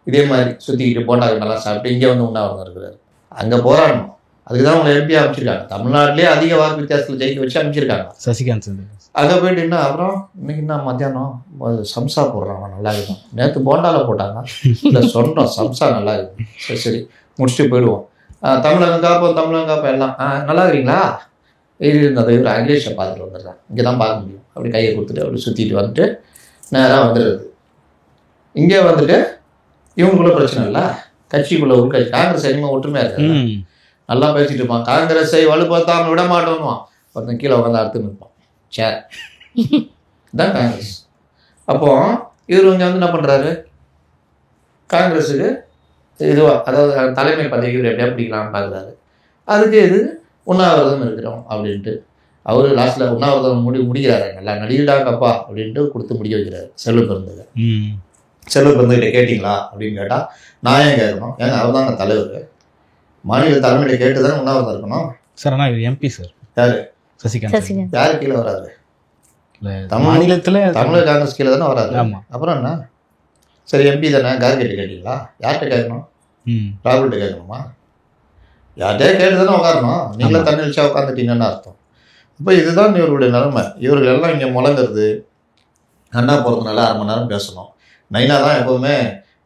Speaker 1: இதே மாதிரி சுற்றிக்கிட்டு போண்டாங்க நல்லா சாப்பிட்டு இங்கே வந்து உண்ணாவிரதம் இருக்கிறாரு. அங்கே போராடணும், அதுக்கு தான் உங்களை எம்பியாக அமைச்சிருக்காங்க. தமிழ்நாட்டிலே அதிக வாக்கு வித்தியாசத்தில் ஜெயிக்க வச்சு அமைச்சிருக்காங்க சசிகாந்த். அங்கே போயிட்டு என்ன அப்புறம் இன்னைக்கு என்ன மத்தியானம் சம்சா போடுறாங்க, நல்லா இருக்கும். நேற்று போண்டாவில் போட்டாங்க, இல்லை சொன்னோம் சம்சா நல்லா இருக்கும். சரி முடிச்சுட்டு போயிடுவோம். தமிழகம் காப்போம் எல்லாம் நல்லா இருக்கிறீங்களா? இருந்ததை இவர் அகிலேஷை பார்த்துட்டு வந்துடுறாங்க. இங்கே தான் பார்க்க முடியும். அப்படி கையை கொடுத்துட்டு அப்படி சுற்றிட்டு வந்துட்டு நேராக வந்துடுறது. இங்கே வந்துட்டு இவங்களுக்குள்ள பிரச்சனை இல்லை, கட்சிக்குள்ள உள்கட்சி காங்கிரஸ் இனிமேல் ஒற்றுமையாக இருக்காங்க. நல்லா பேசிட்டு இருப்பான். காங்கிரஸை வலுப்படுத்தாமல் விட மாட்டோம்னுவான். ஒருத்தன் கீழே உட்காந்து அடுத்து நிற்பான் சேர். இதுதான் காங்கிரஸ். அப்போ இவர் இங்கே வந்து என்ன பண்ணுறாரு? காங்கிரஸுக்கு இதுவாக அதாவது தலைமை பதவிக்கு இவர் எப்படியா பிடிக்கலாம்னு பார்க்குறாரு. அதுக்கு இது உண்ணாவிரதம் இருக்கிறோம் அப்படின்ட்டு அவர் லாஸ்ட்டில் உண்ணாவிரதம் முடிக்கிறாரு. நல்லா நடிகடாங்கப்பா அப்படின்ட்டு கொடுத்து முடிக்க வைக்கிறாரு. செல்வ பெருந்தகிட்ட கேட்டிங்களா அப்படின்னு கேட்டால் நான் ஏன் கேட்கணும்? ஏங்க அவர் தாங்க தலைவர், மாநில தலைமையிட்ட கேட்டு தானே உண்ணாவிரதம் இருக்கணும்.
Speaker 3: சார் ஆனால் இவர் எம்பி சார்.
Speaker 1: யார்?
Speaker 3: சசிகாந்த்
Speaker 1: யாரு கீழே வராரு?
Speaker 3: மாநிலத்துல
Speaker 1: தமிழக காங்கிரஸ் கீழே தானே வராரு.
Speaker 3: ஆமா.
Speaker 1: அப்புறம் என்ன? சரி, எம்பி தானே, கார்கெட்டு கேட்டீங்களா? யார்கிட்ட கேட்கணும்? ராகுல்கிட்ட கேட்கணுமா? யார்கிட்டயே கேட்டு தானே உட்காரணும். நீங்களே தண்ணி வச்சா உட்காந்துட்டீங்கன்னு அர்த்தம். இப்போ இதுதான் இவர்களுடைய நிலைமை. இவர்கள் எல்லாம் இங்கே முழங்குறது, அண்ணா போகிறதுனால 1/2 மணி நேரம் பேசணும். நைனா தான் எப்போதுமே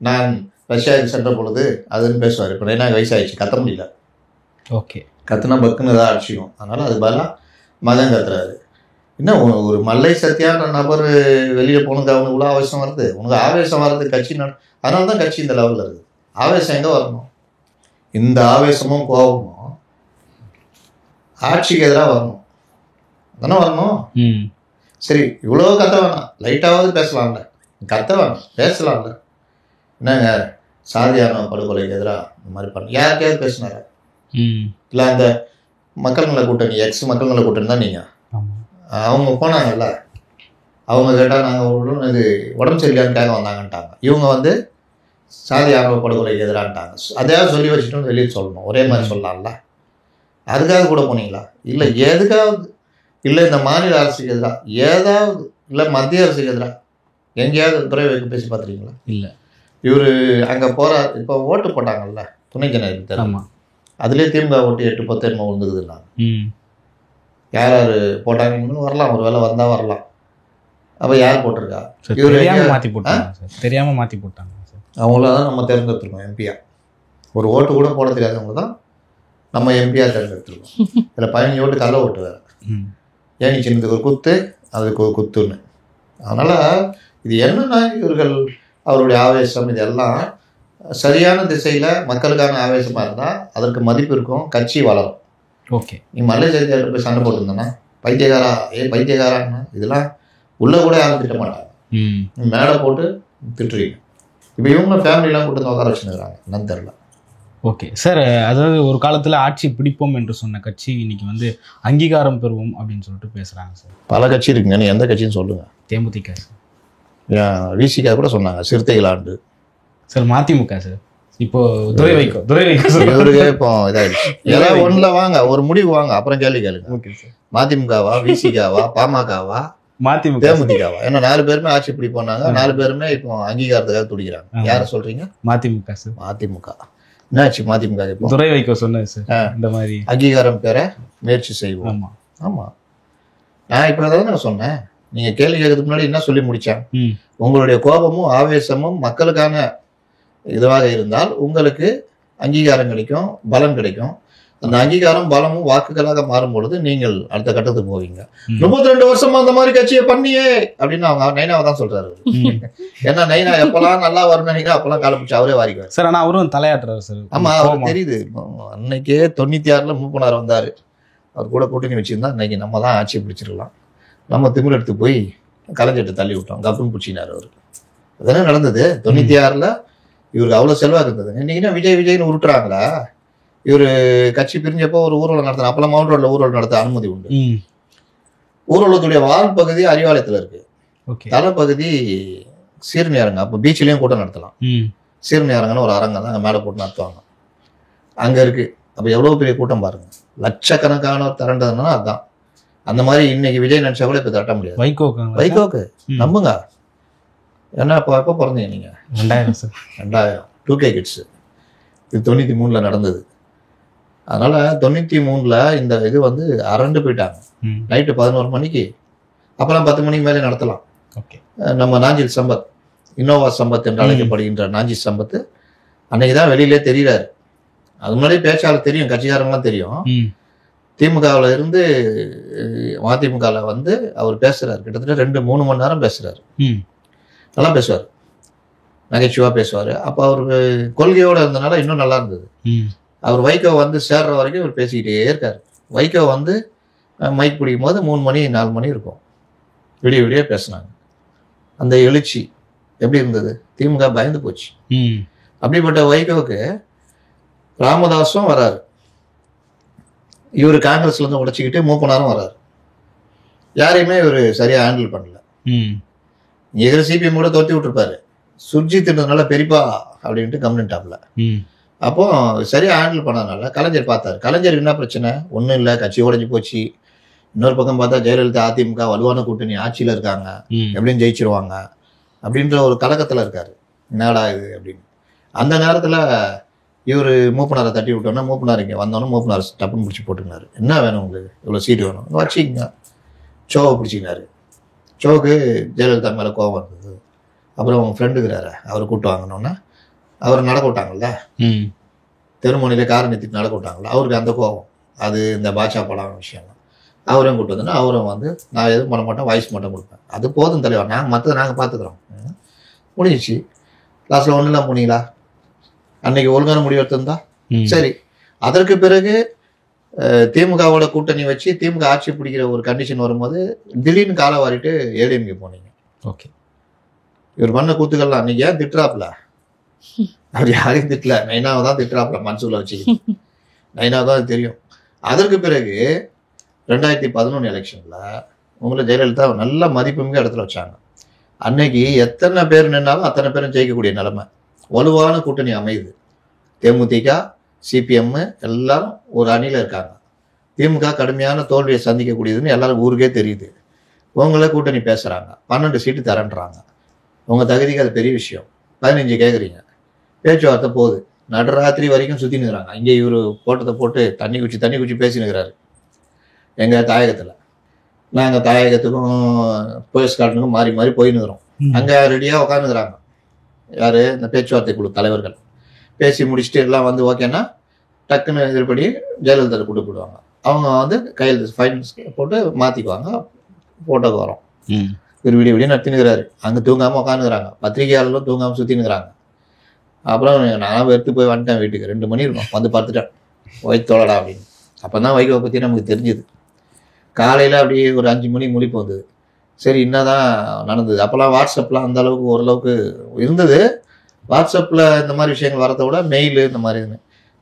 Speaker 1: நான் ரஷ்யாவுக்கு சென்ற பொழுது அதுன்னு பேசுவார். இப்போ நைனா வயசாகிடுச்சு, கத்த முடியல.
Speaker 3: ஓகே,
Speaker 1: கத்துனா பக்குன்னு ஏதாவது அடிச்சிக்கும். அதனால் அது பதிலாக மகன் கத்துறாரு. என்ன ஒரு மல்லை சத்தியான நபர் வெளியில் போகணுங்க, அவனுக்கு இவ்வளோ ஆவேசம் வருது. உனக்கு ஆவேசம் வர்றது கட்சி அதனால தான் கட்சி இந்த லெவலில் இருக்குது. ஆவேசம் எங்கே வரணும்? இந்த ஆவேசமும் கோபமும் ஆட்சிக்கு எதிராக வரணும் தானே வரணும். சரி, இவ்வளோ கத்த வேணாம், லைட்டாவது பேசலாம்ல. கத்த வேணாம், பேசலாம்ல. என்னங்க சாதியான படுகொலைக்கு எதிராக இந்த மாதிரி பண்ண யாருக்கையாவது பேசினார? இல்லை அந்த மக்கள் நல கூட்டணி, எக்ஸ் மக்கள் நல கூட்டணி தான் நீங்கள், அவங்க போனாங்கல்ல, அவங்க கேட்டால் நாங்கள் இது உடம்பு சரியில்லைன்னு கேட்க வந்தாங்கன்ட்டாங்க. இவங்க வந்து சாதி ஆணவ படுகொலைக்கு எதிரான்ட்டாங்க. அதையாவது சொல்லி வச்சுட்டு வெளியே சொல்லணும். ஒரே மாதிரி சொல்லலாம்ல. அதுக்காக கூட போனீங்களா? இல்லை எதுக்காவது, இல்லை இந்த மாநில அரசுக்கு எதிராக ஏதாவது, இல்லை மத்திய அரசுக்கு எதிராக எங்கேயாவது துறை வைக்க பேசி பார்த்துருக்கீங்களா? இல்லை. இவர் அங்கே போகிறார். இப்போ ஓட்டு போட்டாங்கல்ல துணை ஜனாதிபதி தேர்தல், அதுலேயே திமுக ஓட்டு 8-10 என்னமோ விழுந்துக்குதுன்னாங்க. யார் யார் போட்டாங்கன்னு வரலாம், ஒரு வேளை வந்தால் வரலாம். அப்போ யார் போட்டிருக்கா? இவர்
Speaker 3: மாற்றி போட்டாங்க, தெரியாமல் மாற்றி போட்டாங்க.
Speaker 1: அவங்கள தான் நம்ம தேர்ந்தெடுத்துருக்கோம் எம்பியா. ஒரு ஓட்டு கூட போட தெரியாதவங்க தான் நம்ம எம்பியா தேர்ந்தெடுத்துருக்கோம். இதில் 15 ஓட்டு கள்ள ஓட்டு வேறு. ஏனி சின்னதுக்கு ஒரு குத்து, அதுக்கு ஒரு குத்துன்னு. அதனால் இது என்னன்னா, இவர்கள் அவருடைய ஆவேசம் இதெல்லாம் சரியான திசையில் மக்களுக்கான ஆவேசமாக இருந்தால் அதற்கு மதிப்பு இருக்கும், கட்சி வளரும்.
Speaker 3: ஓகே,
Speaker 1: நீ மல்லை செய்தியாளர் போய் சண்டை போட்டுருந்தேன்னா பைத்தியகாரா பைத்தியகாரான்னா இதெல்லாம் உள்ளே கூட யாரும் திட்ட மாட்டாங்க. நீ மேலே போட்டு திட்டுறீங்க. இப்போ இவங்க ஃபேமிலியெலாம் கூட்டு உட்கார வச்சுருக்கிறாங்க, என்னன்னு தெரில.
Speaker 3: ஓகே சார், அதாவது ஒரு காலத்தில் ஆட்சி பிடிப்போம் என்று சொன்ன கட்சி இன்னைக்கு வந்து அங்கீகாரம் பெறுவோம் அப்படின்னு சொல்லிட்டு பேசுகிறாங்க சார்.
Speaker 1: பல கட்சி இருக்குங்க, நீ எந்த கட்சின்னு சொல்லுங்கள்.
Speaker 3: தேமுதிக சார்,
Speaker 1: விசிகா கூட சொன்னாங்க சிறுத்தைகள் ஆண்டு
Speaker 3: சார். மதிமுக சார், இப்போ துரை வைக்கோ
Speaker 1: இவருக்கு இப்போ இதாகிடுச்சு. ஏதாவது ஒன்றுல வாங்க, ஒரு முடிவு வாங்க, அப்புறம் கேள்வி கேளுங்க.
Speaker 3: Okay sir.
Speaker 1: மதிமுகவா, விசிகாவா, பாமகவா, தேமுதிகவா? ஏன்னா 4 பேருமே ஆட்சி இப்படி போனாங்க. 4 பேருமே இப்போ அங்கீகாரத்துக்காக துடிக்கிறாங்க. யாரை சொல்றீங்க?
Speaker 3: மதிமுக சார்.
Speaker 1: மதிமுக என்னாச்சு? மதிமுக இப்போ
Speaker 3: துரை வைக்கோ சொன்னது சார், இந்த மாதிரி
Speaker 1: அங்கீகாரம் பெற முயற்சி செய்வோம். ஆமா ஆமா, நான் இப்போ அதான் நான் சொன்னேன். நீங்க கேள்வி கேட்கறதுக்கு முன்னாடி என்ன சொல்லி முடிச்சேன்? உங்களுடைய கோபமும் ஆவேசமும் மக்களுக்கான இதுவாக இருந்தால் உங்களுக்கு அங்கீகாரம் கிடைக்கும், பலம் கிடைக்கும். அந்த அங்கீகாரம் பலமும் வாக்குகளாக மாறும் பொழுது நீங்கள் அடுத்த கட்டத்துக்கு போவீங்க. 32 வருஷமா அந்த மாதிரி கட்சியை பண்ணியே அப்படின்னு அவங்க நைனாவை தான் சொல்றாரு. ஏன்னா நைனா எப்பெல்லாம் நல்லா வரும் நினைக்கிறா அப்பெல்லாம் காலை பிடிச்சி அவரே வாரிக்குவார் சார்.
Speaker 3: ஆனா அவரும் தலையாட்டுறாரு சார்.
Speaker 1: ஆமா, அவருக்கு தெரியுது. அன்னைக்கே 96ல் மூப்பனார் வந்தாரு, அவர் கூட கூட்டணி வச்சிருந்தா இன்னைக்கு நம்ம தான் ஆட்சி பிடிச்சிருக்கலாம். நம்ம திமிர் எடுத்து போய் கலைஞர்கிட்ட தள்ளி விட்டோம், கப்புன்னு பிடிச்சினார் அவரு. அதெல்லாம் நடந்தது 96ல். இவருக்கு அவ்வளோ செலவாக இருந்தது. இன்னைக்குன்னா விஜய்னு உருட்டுறாங்களா? இவர் கட்சி பிரிஞ்சப்போ ஒரு ஊர்வலம் நடத்தின, அப்பெல்லாம் மவுண்ட் ரோட்ல ஊர்வலம் நடத்த அனுமதி உண்டு. ஊர்வலத்துடைய வால் பகுதி அறிவாலயத்தில் இருக்கு, தலைப்பகுதி சீர்நேரங்க. அப்போ பீச்சிலையும் கூட்டம் நடத்தலாம். சீர்நேரங்கன்னு ஒரு அரங்கம் தான் அங்கே மேலே போட்டு நடத்துவாங்க, அங்கே இருக்கு. அப்போ எவ்வளோ பெரிய கூட்டம் பாருங்க, லட்சக்கணக்கானவர் திரண்டதுன்னா அதுதான். அந்த மாதிரி இன்னைக்கு விஜய் நினைச்சா கூட இப்போ தட்ட முடியாது. வைகோக்கு நம்புங்க. ஏன்னா இப்போ எப்போ பிறந்தீங்க நீங்க? 2000 2K கிட்ஸ். இது 93ல் நடந்தது. அதனால 93ல் இந்த இது வந்து அரண்டு போயிட்டாங்க. நைட்டு 11 மணிக்கு, அப்பெல்லாம் 10 மணிக்கு மேலே நடத்தலாம். நம்ம நாஞ்சில் சம்பத், இன்னோவா சம்பத் என்று அழைக்கப்படுகின்ற நாஞ்சில் சம்பத் அன்னைக்கு தான் வெளியிலே தெரிகிறாரு. அது முன்னாடியே பேச்சாளர் தெரியும், கட்சிக்காரங்களாம் தெரியும். திமுகவில் இருந்து மதிமுகவில் வந்து அவர் பேசுறாரு. கிட்டத்தட்ட 2-3 மணி நேரம் பேசுறாரு. நல்லா பேசுவார், நகைச்சுவா பேசுவார். அப்போ அவர் கொள்கையோடு இருந்தனால இன்னும் நல்லா இருந்தது. அவர் வைகோ வந்து சேர்ற வரைக்கும் இவர் பேசிக்கிட்டே இருக்காரு. வைகோ வந்து மைக் பிடிக்கும் போது 3 மணி 4 மணி இருக்கும், விடிய பேசினாங்க. அந்த எழுச்சி எப்படி இருந்தது? திமுக பயந்து போச்சு. அப்படிப்பட்ட வைகோவுக்கு ராமதாஸும் வராரு, இவர் காங்கிரஸ்ல இருந்து உடைச்சிக்கிட்டு மூப்பனாரும் வராரு. யாரையுமே இவர் சரியா ஹேண்டில் பண்ணல. எதிர சிபிஎம் கூட தோத்தி விட்டுருப்பாரு. சுர்ஜித் இருந்ததுனால பெரியப்பா அப்படின்ட்டு கம்யூனிட்டாப்ல. அப்போ சரியா ஹேண்டில் பண்ணதுனால கலைஞர் பார்த்தாரு. கலைஞருக்கு என்ன பிரச்சனை? ஒன்றும் இல்லை, கட்சி உடைஞ்சு போச்சு, இன்னொரு பக்கம் பார்த்தா ஜெயலலிதா அதிமுக வலுவான கூட்டணி ஆட்சியில் இருக்காங்க, எப்படியும் ஜெயிச்சிருவாங்க அப்படின்ற ஒரு கலக்கத்தில் இருக்காரு. என்னடா இது அப்படின்னு. அந்த நேரத்தில் இவர் மூப்பனாரை தட்டி விட்டோன்னா மூப்பனார் இங்கே வந்தோன்னே மூப்பனார் டப்புன்னு பிடிச்சி போட்டுக்கினாரு. என்ன வேணும் உங்களுக்கு, இவ்வளோ சீட்டு வேணும் வச்சுக்கிங்க. ஷோவை பிடிச்சிக்கினாரு. ஷோவுக்கு ஜெயலலிதா மேலே கோபம் இருந்தது. அப்புறம் அவங்க ஃப்ரெண்டுக்கிறாரு, அவரை கூப்பிட்டு வாங்கினோன்னா அவரை நடக்க விட்டாங்கல்ல, தெருமொழியில காரை நிறுத்திட்டு நடக்க விட்டாங்கல்ல, அவருக்கு அந்த கோபம். அது இந்த பாட்சா படம் விஷயம் தான். அவரையும் கூப்பிட்டு வந்தோன்னா அவரும் வந்து நான் எதுவும் பண்ண மாட்டேன், வாய்ஸ் மட்டும் கொடுப்பேன். அது போதும் தலைவர், நாங்கள் மற்றது நாங்கள் பார்த்துக்குறோம். முடிஞ்சிச்சு. லாஸ்ட்டில் ஒன்றும் இல்லாமல் போனீங்களா? அன்னைக்கு ஒழுங்கான முடிவு எடுத்திருந்தா சரி. அதற்கு பிறகு திமுகவோட கூட்டணி வச்சு திமுக ஆட்சி பிடிக்கிற ஒரு கண்டிஷன் வரும்போது திடீர்னு காலை வாரிட்டு ஏடிஎம்கே போனீங்க.
Speaker 3: ஓகே,
Speaker 1: இவர் பண்ண கூத்துக்கள்லாம் அன்னைக்கு ஏன் திட்டுறாப்புல? அவர் யாரையும் திட்டல, நைனாவை தான் திட்டுறாப்புல மனசுல வச்சுக்கிட்டு. நைனாவை தான் தெரியும். அதற்கு பிறகு 2011 எலெக்ஷன்ல உங்களை ஜெயலலிதா நல்ல மதிப்புமிக்க இடத்துல வச்சாங்க. அன்னைக்கு எத்தனை பேர் நின்னாலும் அத்தனை பேரும் ஜெயிக்கக்கூடிய நிலைமை, வலுவான கூட்டணி அமையுது. தேமுதிக, சிபிஎம் எல்லாரும் ஒரு அணியில் இருக்காங்க. திமுக கடுமையான தோல்வியை சந்திக்கக்கூடியதுன்னு எல்லாரும் ஊருக்கே தெரியுது. உங்கள கூட்டணி பேசுகிறாங்க, 12 சீட்டு தரேன்றாங்க. உங்கள் தகுதிக்கு அது பெரிய விஷயம். 15 கேட்குறீங்க. பேச்சுவார்த்தை போகுது. நடுராத்திரி வரைக்கும் சுற்றினுக்கிறாங்க. இங்கே இவர் போட்டதை போட்டு தண்ணி குச்சி பேசினுக்கிறாரு எங்கள் தாயகத்தில். நாங்கள் தாயகத்துக்கும் போயஸ் கார்டனுக்கும் மாறி மாறி போயின்னுக்கிறோம். அங்கே ரெடியாக உட்காந்துக்கிறாங்க. யார்? இந்த பேச்சுவார்த்தை குழு தலைவர்கள். பேசி முடிச்சுட்டு எல்லாம் வந்து ஓகேன்னா டக்குன்னு இதுபடி ஜெயலலிதா கூட்டு போடுவாங்க. அவங்க வந்து கையெழுத்து ஃபைனல்ஸ் போட்டு மாற்றிக்குவாங்க. போட்டோக்கு வரோம். ஒரு விடிய நடத்தினுக்கிறாரு. அங்கே தூங்காமல் உட்காந்துக்கிறாங்க. பத்திரிகையாளர்களும் தூங்காமல் சுற்றினுக்கிறாங்க. அப்புறம் நான் எடுத்து போய் வந்துட்டேன் வீட்டுக்கு. 2 மணி இருக்கும். வந்து பார்த்துட்டேன், வைத்தோடா அப்படின்னு. அப்போ தான் வைகோவை பற்றி நமக்கு தெரிஞ்சுது. காலையில் அப்படியே ஒரு 5 மணி முழிப்பு வந்தது. சரி, என்னதான் நடந்தது? அப்போல்லாம் வாட்ஸ்அப்லாம் அந்த அளவுக்கு ஓரளவுக்கு இருந்தது. வாட்ஸ்அப்பில் இந்த மாதிரி விஷயங்கள் வரதை விட மெயில் இந்த மாதிரி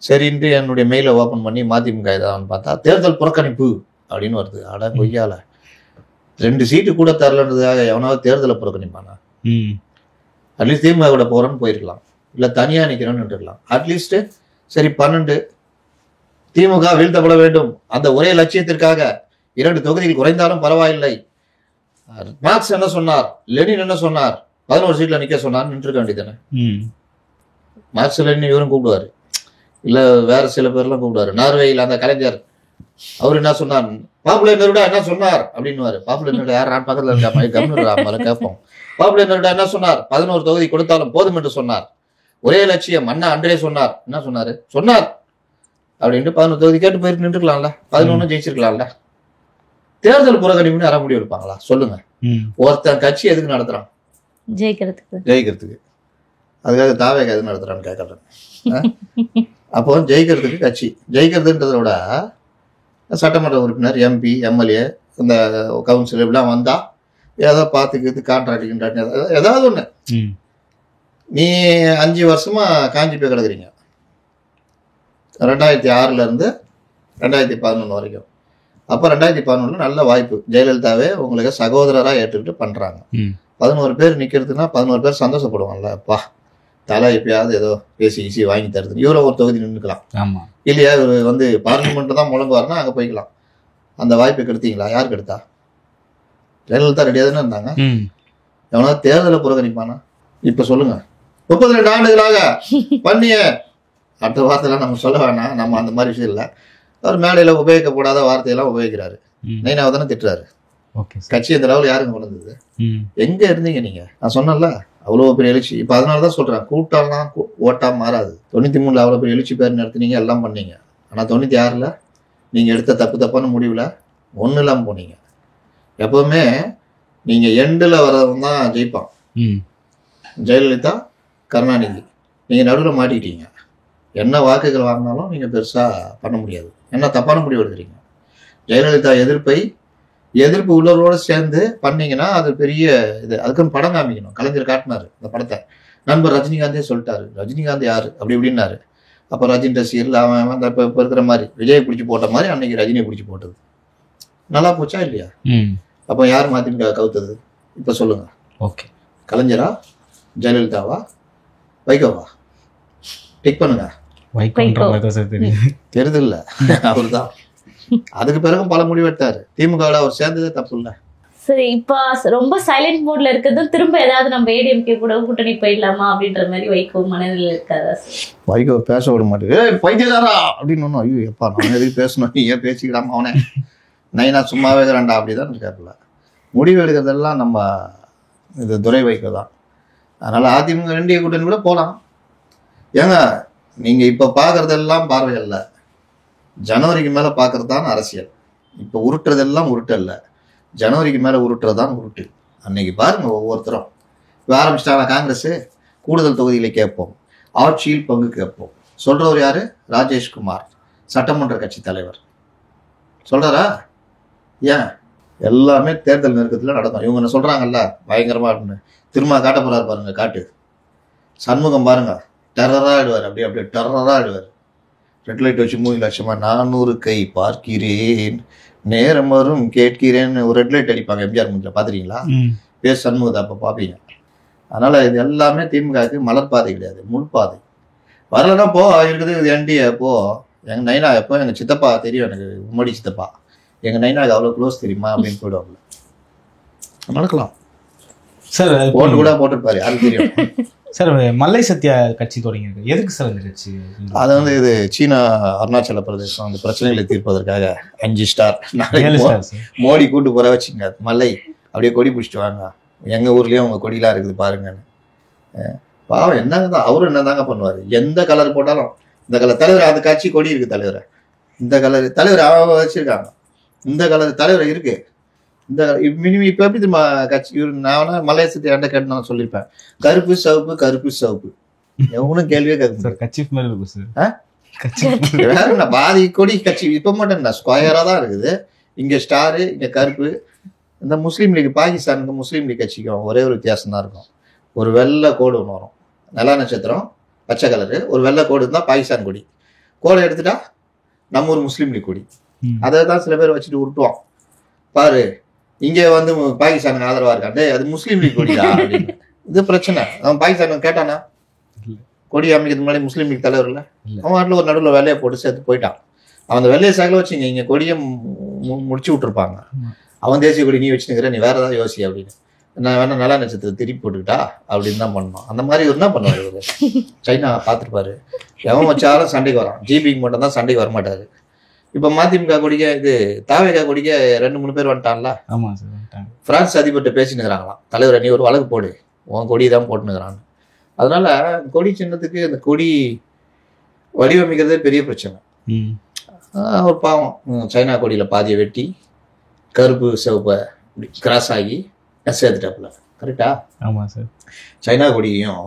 Speaker 1: சரின்ட்டு என்னுடைய மெயிலை ஓப்பன் பண்ணி மதிமுக ஏதான்னு பார்த்தா தேர்தல் புறக்கணிப்பு அப்படின்னு வருது. அட கொய்யால, 2 சீட்டு கூட தரலன்றதுக்காக எவனாவது தேர்தலை புறக்கணிப்பானா? அட்லீஸ்ட் திமுக கூட போகிறோன்னு போயிருக்கலாம், இல்லை தனியாக நிற்கிறோன்னு இருக்கலாம். அட்லீஸ்ட்டு சரி 12 திமுக வீழ்த்தப்பட வேண்டும் அந்த ஒரே லட்சியத்திற்காக 2 தொகுதிகள் குறைந்தாலும் பரவாயில்லை. மார்க்ஸ் என்ன சொன்னார், லெனின் என்ன சொன்னார், 11 சீட்ல நிக்க சொன்னார், நின்றுக்க வேண்டியதானே. மார்க்ஸ் லெனின் இவரும் கூப்பிடுவாரு, இல்ல வேற சில பேர்லாம் கூப்பிடுவாரு. நார்வேயில் அந்த கலைஞர் அவர் என்ன சொன்னார், பாப்புலர் நெருடா என்ன சொன்னார் அப்படின்னுவாரு. பாப்புலர் நெருடா யார் பக்கத்துல இருக்கா கம்யூனரா கேட்போம். பாப்புலர் நெருடா என்ன சொன்னார், 11 தொகுதி கொடுத்தாலும் போதும் என்று சொன்னார். ஒரே லட்சியம் அண்ணா அன்றே சொன்னார். என்ன சொன்னாரு? சொன்னார் அப்படின்ட்டு 11 தொகுதி கேட்டு போயிட்டு நின்றுக்கலாம்ல, 11 ஜெயிச்சிருக்கலாம்ல. தேர்தல் புறக்கணிப்புன்னு யாரா முடிவு எடுப்பாங்களா சொல்லுங்க? ஒருத்தன் கட்சி எதுக்கு நடத்துறான்? ஜெயிக்கிறதுக்கு. அதுக்காக தாவேக எது நடத்துறான்னு கேட்கறேன். அப்போ ஜெயிக்கிறதுக்கு கட்சி, ஜெயிக்கிறதுன்றத விட சட்டமன்ற உறுப்பினர், எம்பி, எம்எல்ஏ, இந்த கவுன்சிலர் இப்படிலாம் வந்தா ஏதோ பார்த்துக்கிறது, கான்ட்ராக்ட் ஏதாவது ஒண்ணு. நீ 5 வருஷமா காஞ்சி போய் கிடக்குறீங்க. 2006 இருந்து 2011 வரைக்கும். அப்போ 2011 நல்ல வாய்ப்பு, ஜெயலலிதாவே உங்களுக்கு சகோதரராக ஏற்றுக்கிட்டு பண்றாங்க. 11 பேர் நிக்கிறதுனா 11 பேர் சந்தோஷப்படுவாங்கல்ல, அப்பா தலை எப்பயாவது ஏதோ பேசி வாங்கி தருது. இவரை ஒரு தொகுதி நின்றுக்கலாம், இல்லையா இவர் வந்து பார்லிமெண்ட் தான் முழங்குவாருன்னா அங்கே போய்க்கலாம். அந்த வாய்ப்பை கெடுத்தீங்களா? யார் கெடுத்தா? ஜெயலலிதா ரெடியாக தானே இருந்தாங்க. எவனா தேர்தலை புறக்கணிப்பானா? இப்ப சொல்லுங்க. 32 ஆண்டுகளாக பண்ணிய அடுத்த வார்த்தையெல்லாம் நம்ம சொல்ல வேணாம், நம்ம அந்த மாதிரி விஷயம் இல்லை. அவர் மேடையில் உபயோகிக்கப்படாத வார்த்தையெல்லாம் உபயோகிக்கிறாரு. நைனாவை தானே திட்டுறாரு. கட்சி இந்த லெவல் யாருங்க கொண்டு வந்தது? எங்க இருந்தீங்க நீங்க? நான் சொன்னேன்ல, அவ்வளோ பெரிய எழுச்சி. இப்போ அதனாலதான் சொல்றேன், கூட்டம்லாம் ஓட்டா மாறாது. 93 அவ்வளோ பெரிய எழுச்சி பேர் நடத்துனீங்க, எல்லாம் பண்ணீங்க. ஆனா 96 நீங்க எடுத்த தப்பான முடிவுல ஒன்றும் இல்லாமல் போனீங்க. எப்பவுமே நீங்க எண்டில் வரவன் தான் ஜெயிப்பான். ஜெயலலிதா, கருணாநிதி, நீங்க நடுவில் மாட்டிக்கிட்டீங்க. என்ன வாக்குகள் வாங்கினாலும் நீங்க பெருசா பண்ண முடியாது. என்ன தப்பான முடிவு எடுக்கிறீங்க. ஜெயலலிதா எதிர்ப்பு உள்ளவரோட சேர்ந்து பண்ணீங்கன்னா அது பெரிய இது. அதுக்குன்னு படம் காமிக்கணும். கலைஞர் காட்டினாரு அந்த படத்தை. நண்பர் ரஜினிகாந்தே சொல்லிட்டாரு, ரஜினிகாந்த் யாரு அப்படி இப்படின்னாரு. அப்போ ரஜினி ரசிகர்கள் அவன் இப்போ இருக்கிற மாதிரி விஜய் பிடிச்சி போட்ட மாதிரி அன்னைக்கு ரஜினியை பிடிச்சி போட்டது. நல்லா போச்சா இல்லையா? அப்போ யார் மாத்தின்னு கவுத்தது? இப்போ சொல்லுங்க. ஓகே, கலைஞரா, ஜெயலலிதாவா, வைகோவா? டிக் பண்ணுங்க. தெரியுது இல்ல, அவரு தான். அதுக்கு பிறகும் பல முடிவு எடுத்தாரு. திமுக அவர் சேர்ந்ததே தப்பு இல்லை.
Speaker 2: சரி, இப்போ ரொம்ப சைலண்ட் மோட்ல இருக்கிறதும் திரும்ப ஏதாவது நம்ம ஏடிஎம்கே கூட கூட்டணி போயிடலாமா அப்படின்ற மாதிரி வைகோ மனநிலை இருக்காதா?
Speaker 1: வைகோ பேச விட மாட்டேன். பைத்தியக்காரா அப்படின்னு ஒன்றும், ஐயோ எப்பா நான் எதுக்கு பேசணும், நீ ஏன் பேசிக்கிடாம அவனே நைனா சும்மாவே இருக்கிறான்டா அப்படிதான் இருக்காப்புல. முடிவு எடுக்கிறதெல்லாம் நம்ம இது துரை வைகோ தான். அதனால அதிமுக ரெண்டிய கூட்டணி கூட போகலாம். ஏங்க நீங்க இப்ப பாக்குறதெல்லாம் பார்வை அல்ல, ஜனவரிக்கு மேல பாக்குறது தான் அரசியல். இப்ப உருட்டுறதெல்லாம் உருட்டு அல்ல, ஜனவரிக்கு மேல உருட்டுறதான் உருட்டு. அன்னைக்கு பாருங்க ஒவ்வொருத்தரும் இப்போ ஆரம்பிச்சிட்டாங்க. காங்கிரஸ் கூடுதல் தொகுதிகளை கேட்போம், ஆட்சியில் பங்கு கேட்போம் சொல்றவர் யாரு? ராஜேஷ்குமார், சட்டமன்ற கட்சி தலைவர் சொல்றாரா? ஏன் எல்லாமே தேர்தல் நெருக்கத்துல நடக்கும். இவங்க என்ன சொல்றாங்கல்ல பயங்கரமா அப்படின்னு, திரும்ப காட்ட போறாரு பாருங்க. காட்டு சண்முகம் பாருங்க, டெரரா ஆயிடுவார். அப்படியே அப்படியே டெரரா ஆயிடுவார். ரெட் லைட் வச்சு 3 லட்சமா 400 கை பார்க்கிறேன் நேரம் வரும் கேட்கிறேன்னு ஒரு ரெட் லைட் அடிப்பாங்க எம்ஜிஆர் முந்தில், பார்த்துருக்கீங்களா? பேர் சண்முகத்தை அப்போ பார்ப்பீங்க. அதனால இது எல்லாமே திமுகவுக்கு மலர்பாதை கிடையாது, முள்பாதை. வரலன்னா போ இருக்குது என்டிஏ போ. எங்கள் நைனா எப்போ எங்கள் சித்தப்பா தெரியும், எனக்கு உம்மடி சித்தப்பா, எங்கள் நைனாவுக்கு அவ்வளோ க்ளோஸ் தெரியுமா அப்படின்னு போயிடுவாங்க. நடக்கலாம்
Speaker 3: சார்.
Speaker 1: ஓட்டு கூட போட்டிருப்பாரு, யாருக்கு தெரியும்.
Speaker 3: சார் மல்லை சத்யா கட்சி தொடங்கியிருக்கு, எதுக்கு சார் இந்த கட்சி?
Speaker 1: அது வந்து இது சீனா அருணாச்சல பிரதேசம் அந்த பிரச்சனைகளை தீர்ப்பதற்காக 5 ஸ்டார் மோடி கூட்டு போற வச்சுங்க. மல்லை அப்படியே கொடி பிடிச்சிட்டு வாங்க, எங்க ஊர்லயும் உங்க கொடியெல்லாம் இருக்குது பாருங்கன்னு. பாவம் என்னங்க தான் அவரும் என்னதாங்க பண்ணுவாரு. எந்த கலர் போட்டாலும் இந்த கலர் தலைவர், அந்த கட்சி கொடி இருக்கு தலைவர், இந்த கலர் தலைவர் அவங்க வச்சிருக்காங்க, இந்த கலர் தலைவர் இருக்கு. இந்த மினிமம் இப்ப எப்படி தெரியுமா கட்சி நான் மலையசத்தை என்கிட்ட கேட்டு நான் சொல்லியிருப்பேன், கருப்பு சிவப்பு கருப்பு சிவப்பு. எவனும் கேள்வியே கேட்க
Speaker 3: கட்சி
Speaker 1: வேற என்ன பாதி கொடி கட்சி இப்ப மட்டும் ஸ்கொயரா தான் இருக்குது. இங்க ஸ்டாரு, இங்க கருப்பு. இந்த முஸ்லீம் லீக் பாகிஸ்தானுக்கு முஸ்லீம் லீக் கட்சிக்கும் ஒரே ஒரு வித்தியாசம் தான் இருக்கும். ஒரு வெள்ளை கோடு ஒன்று வரும், நிலா நட்சத்திரம் பச்சை கலரு, ஒரு வெள்ளை கோடு இருந்தால் பாகிஸ்தான் கொடி. கோடை எடுத்துட்டா நம்ம ஒரு முஸ்லீம் லீக் கொடி. அதை தான் சில பேர் வச்சுட்டு உருட்டுவான். பாரு இங்கே வந்து பாகிஸ்தானுக்கு ஆதரவா இருக்காண்டே, அது முஸ்லீம் லீக் கொடியா அப்படின்னு. இது பிரச்சனை. அவன் பாகிஸ்தான் கேட்டானா கொடி அமைக்கிறது முன்னாடி முஸ்லீம் லீக் தலைவர் இல்லை, அவன் நாட்டில் ஒரு நடுவில் வெள்ளையை போட்டு சேர்த்து போயிட்டான். அவன் அந்த வெள்ளையை சாக்கில் வச்சுங்க இங்கே கொடியை முடிச்சு விட்டுருப்பாங்க. அவன் தேசிய கொடி நீ வச்சுக்கிற, நீ வேற ஏதாவது யோசி அப்படின்னு. நான் வேணா நல்லா நட்சத்திரத்தை திருப்பி போட்டுக்கிட்டா அப்படின்னு தான் பண்ணோம். அந்த மாதிரி ஒரு என்ன பண்ணுவார் இவர். சைனா பார்த்துருப்பாரு, எவன் வச்சாலும் சண்டைக்கு வரான். ஜிபிக்கு மட்டும் தான் சண்டைக்கு வரமாட்டாரு. இப்போ மதிமுக கொடிக்க இது தாவேகா கொடிக்க 2-3 பேர் வந்துட்டான்ல. பிரான்ஸ் அதிபர்கிட்ட பேசினுக்கிறாங்களாம், தலைவர் நீ ஒரு வழக்கு போடு, உன் கொடி தான் போட்டுனுக்கிறான்னு. அதனால கொடி சின்னத்துக்கு அந்த கொடி வடிவமைக்கிறதே பெரிய பிரச்சனை. ஒரு பாவம் சைனா கொடியில பாதியை வெட்டி கருப்பு சிவப்பை கிராஸ் ஆகி சேர்த்துட்டாப்புல. கரெக்டா?
Speaker 3: ஆமா சார்.
Speaker 1: சைனா கொடியும்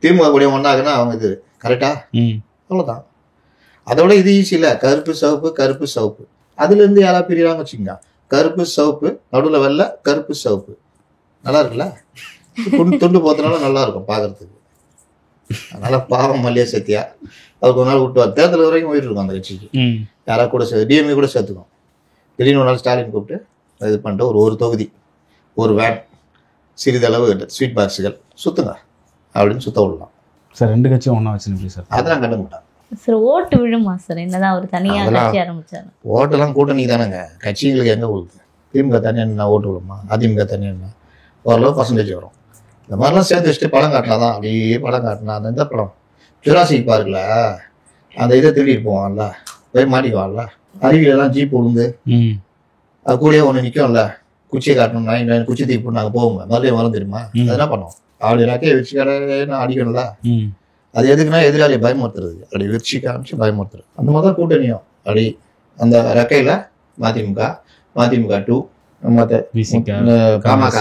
Speaker 1: திமுக கொடியும் ஒன்னாகுன்னா அவங்க இது கரெக்டா? அவ்வளவுதான். அதோட இது ஈஸி இல்லை, கருப்பு சிவப்பு கருப்பு சிவப்பு. அதுல இருந்து யாராவது பிரியாங்க வச்சுக்கோங்க, கருப்பு சிவப்பு நடுவில் வெள்ளை கருப்பு சிவப்பு. நல்லா இருக்குல்ல? துண்டு போத்தனால நல்லா இருக்கும் பாக்குறதுக்கு. அதனால பாவம் மல்லியா சத்தியா அதுக்கு ஒரு நாள் விட்டுவார். தேர்தல் வரைக்கும் போயிட்டு இருக்கும் அந்த கட்சிக்கு. யாராவது கூட சேர்த்து டிஎம்ஏ கூட சேர்த்துக்கும். திடீர்னு ஒரு நாள் ஸ்டாலின் கூப்பிட்டு இது பண்ணிட்டு ஒரு தொகுதி ஒரு வேன் சிறிதளவு ஸ்வீட் பாக்ஸுகள் சுத்துங்க அப்படின்னு சுத்த விடலாம்
Speaker 3: சார். 2 கட்சியும் ஒன்றா வச்சு சார்
Speaker 1: அதெல்லாம் கண்டுக்க மாட்டாங்க
Speaker 2: சார். ஓட்டு விழுமா சார் என்னதான் ஒரு தனியா கட்சி ஆரம்பிச்சாரு?
Speaker 1: ஓட்டெல்லாம் கூட்டணி தானேங்க, கட்சிகளுக்கு எங்க விழுது? திமுக தனியா என்ன ஓட்டு விழுமா? அதிமுக தனியா என்ன ஓரளவு பர்சன்டேஜ் வரும். இந்த மாதிரிலாம் சேர்த்து வச்சுட்டு படம் காட்டினாதான் அப்படியே படம் காட்டினா அந்த இந்த படம் ஜுராசிக் பார்க்கல அந்த இதை திருடிட்டு போவான்ல, போய் மாட்டிக்குவான்ல, அருவியெல்லாம் ஜீப் விழுந்து அது கூடயே ஒன்று நிற்கும்ல, குச்சியை காட்டணும், நான் குச்சி தீப்பு நாங்கள் போவோங்க மறுபடியும் வரும் தெரியுமா? அதெல்லாம் பண்ணுவோம். அப்படி ராக்கே வச்சு நான் அடிக்கணும்ல, அது எதுக்குன்னா எதிராளியை பயமுறுத்துறது, அப்படி விரிச்சு காமிச்சு பயமுறுத்துறது. அந்த மாதிரி தான் கூட்டணியும் அப்படி அந்த ரெக்கையில மதிமுக 2 மற்ற பாமக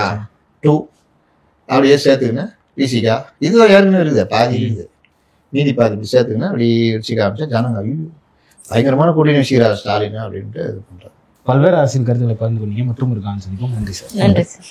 Speaker 1: 2 அப்படியே சேர்த்துக்கின்னு விசிகா இதுதான் ஏற்கனவே இருக்குது, பாதி இருக்குது, மீதி பாதி சேர்த்துக்கின்னு அப்படி விரிச்சு காமிச்சா ஜனங்க ஐயோ பயங்கரமான கூட்டணி வச்சுக்கிறார் ஸ்டாலின் அப்படின்ட்டு இது பண்றாரு.
Speaker 3: பல்வேறு அரசியல் கருத்துக்களை பகிர்ந்து கொண்டீங்க மற்றும் ஒரு கான்செப்ட். நன்றி சார்.
Speaker 2: நன்றி சார்.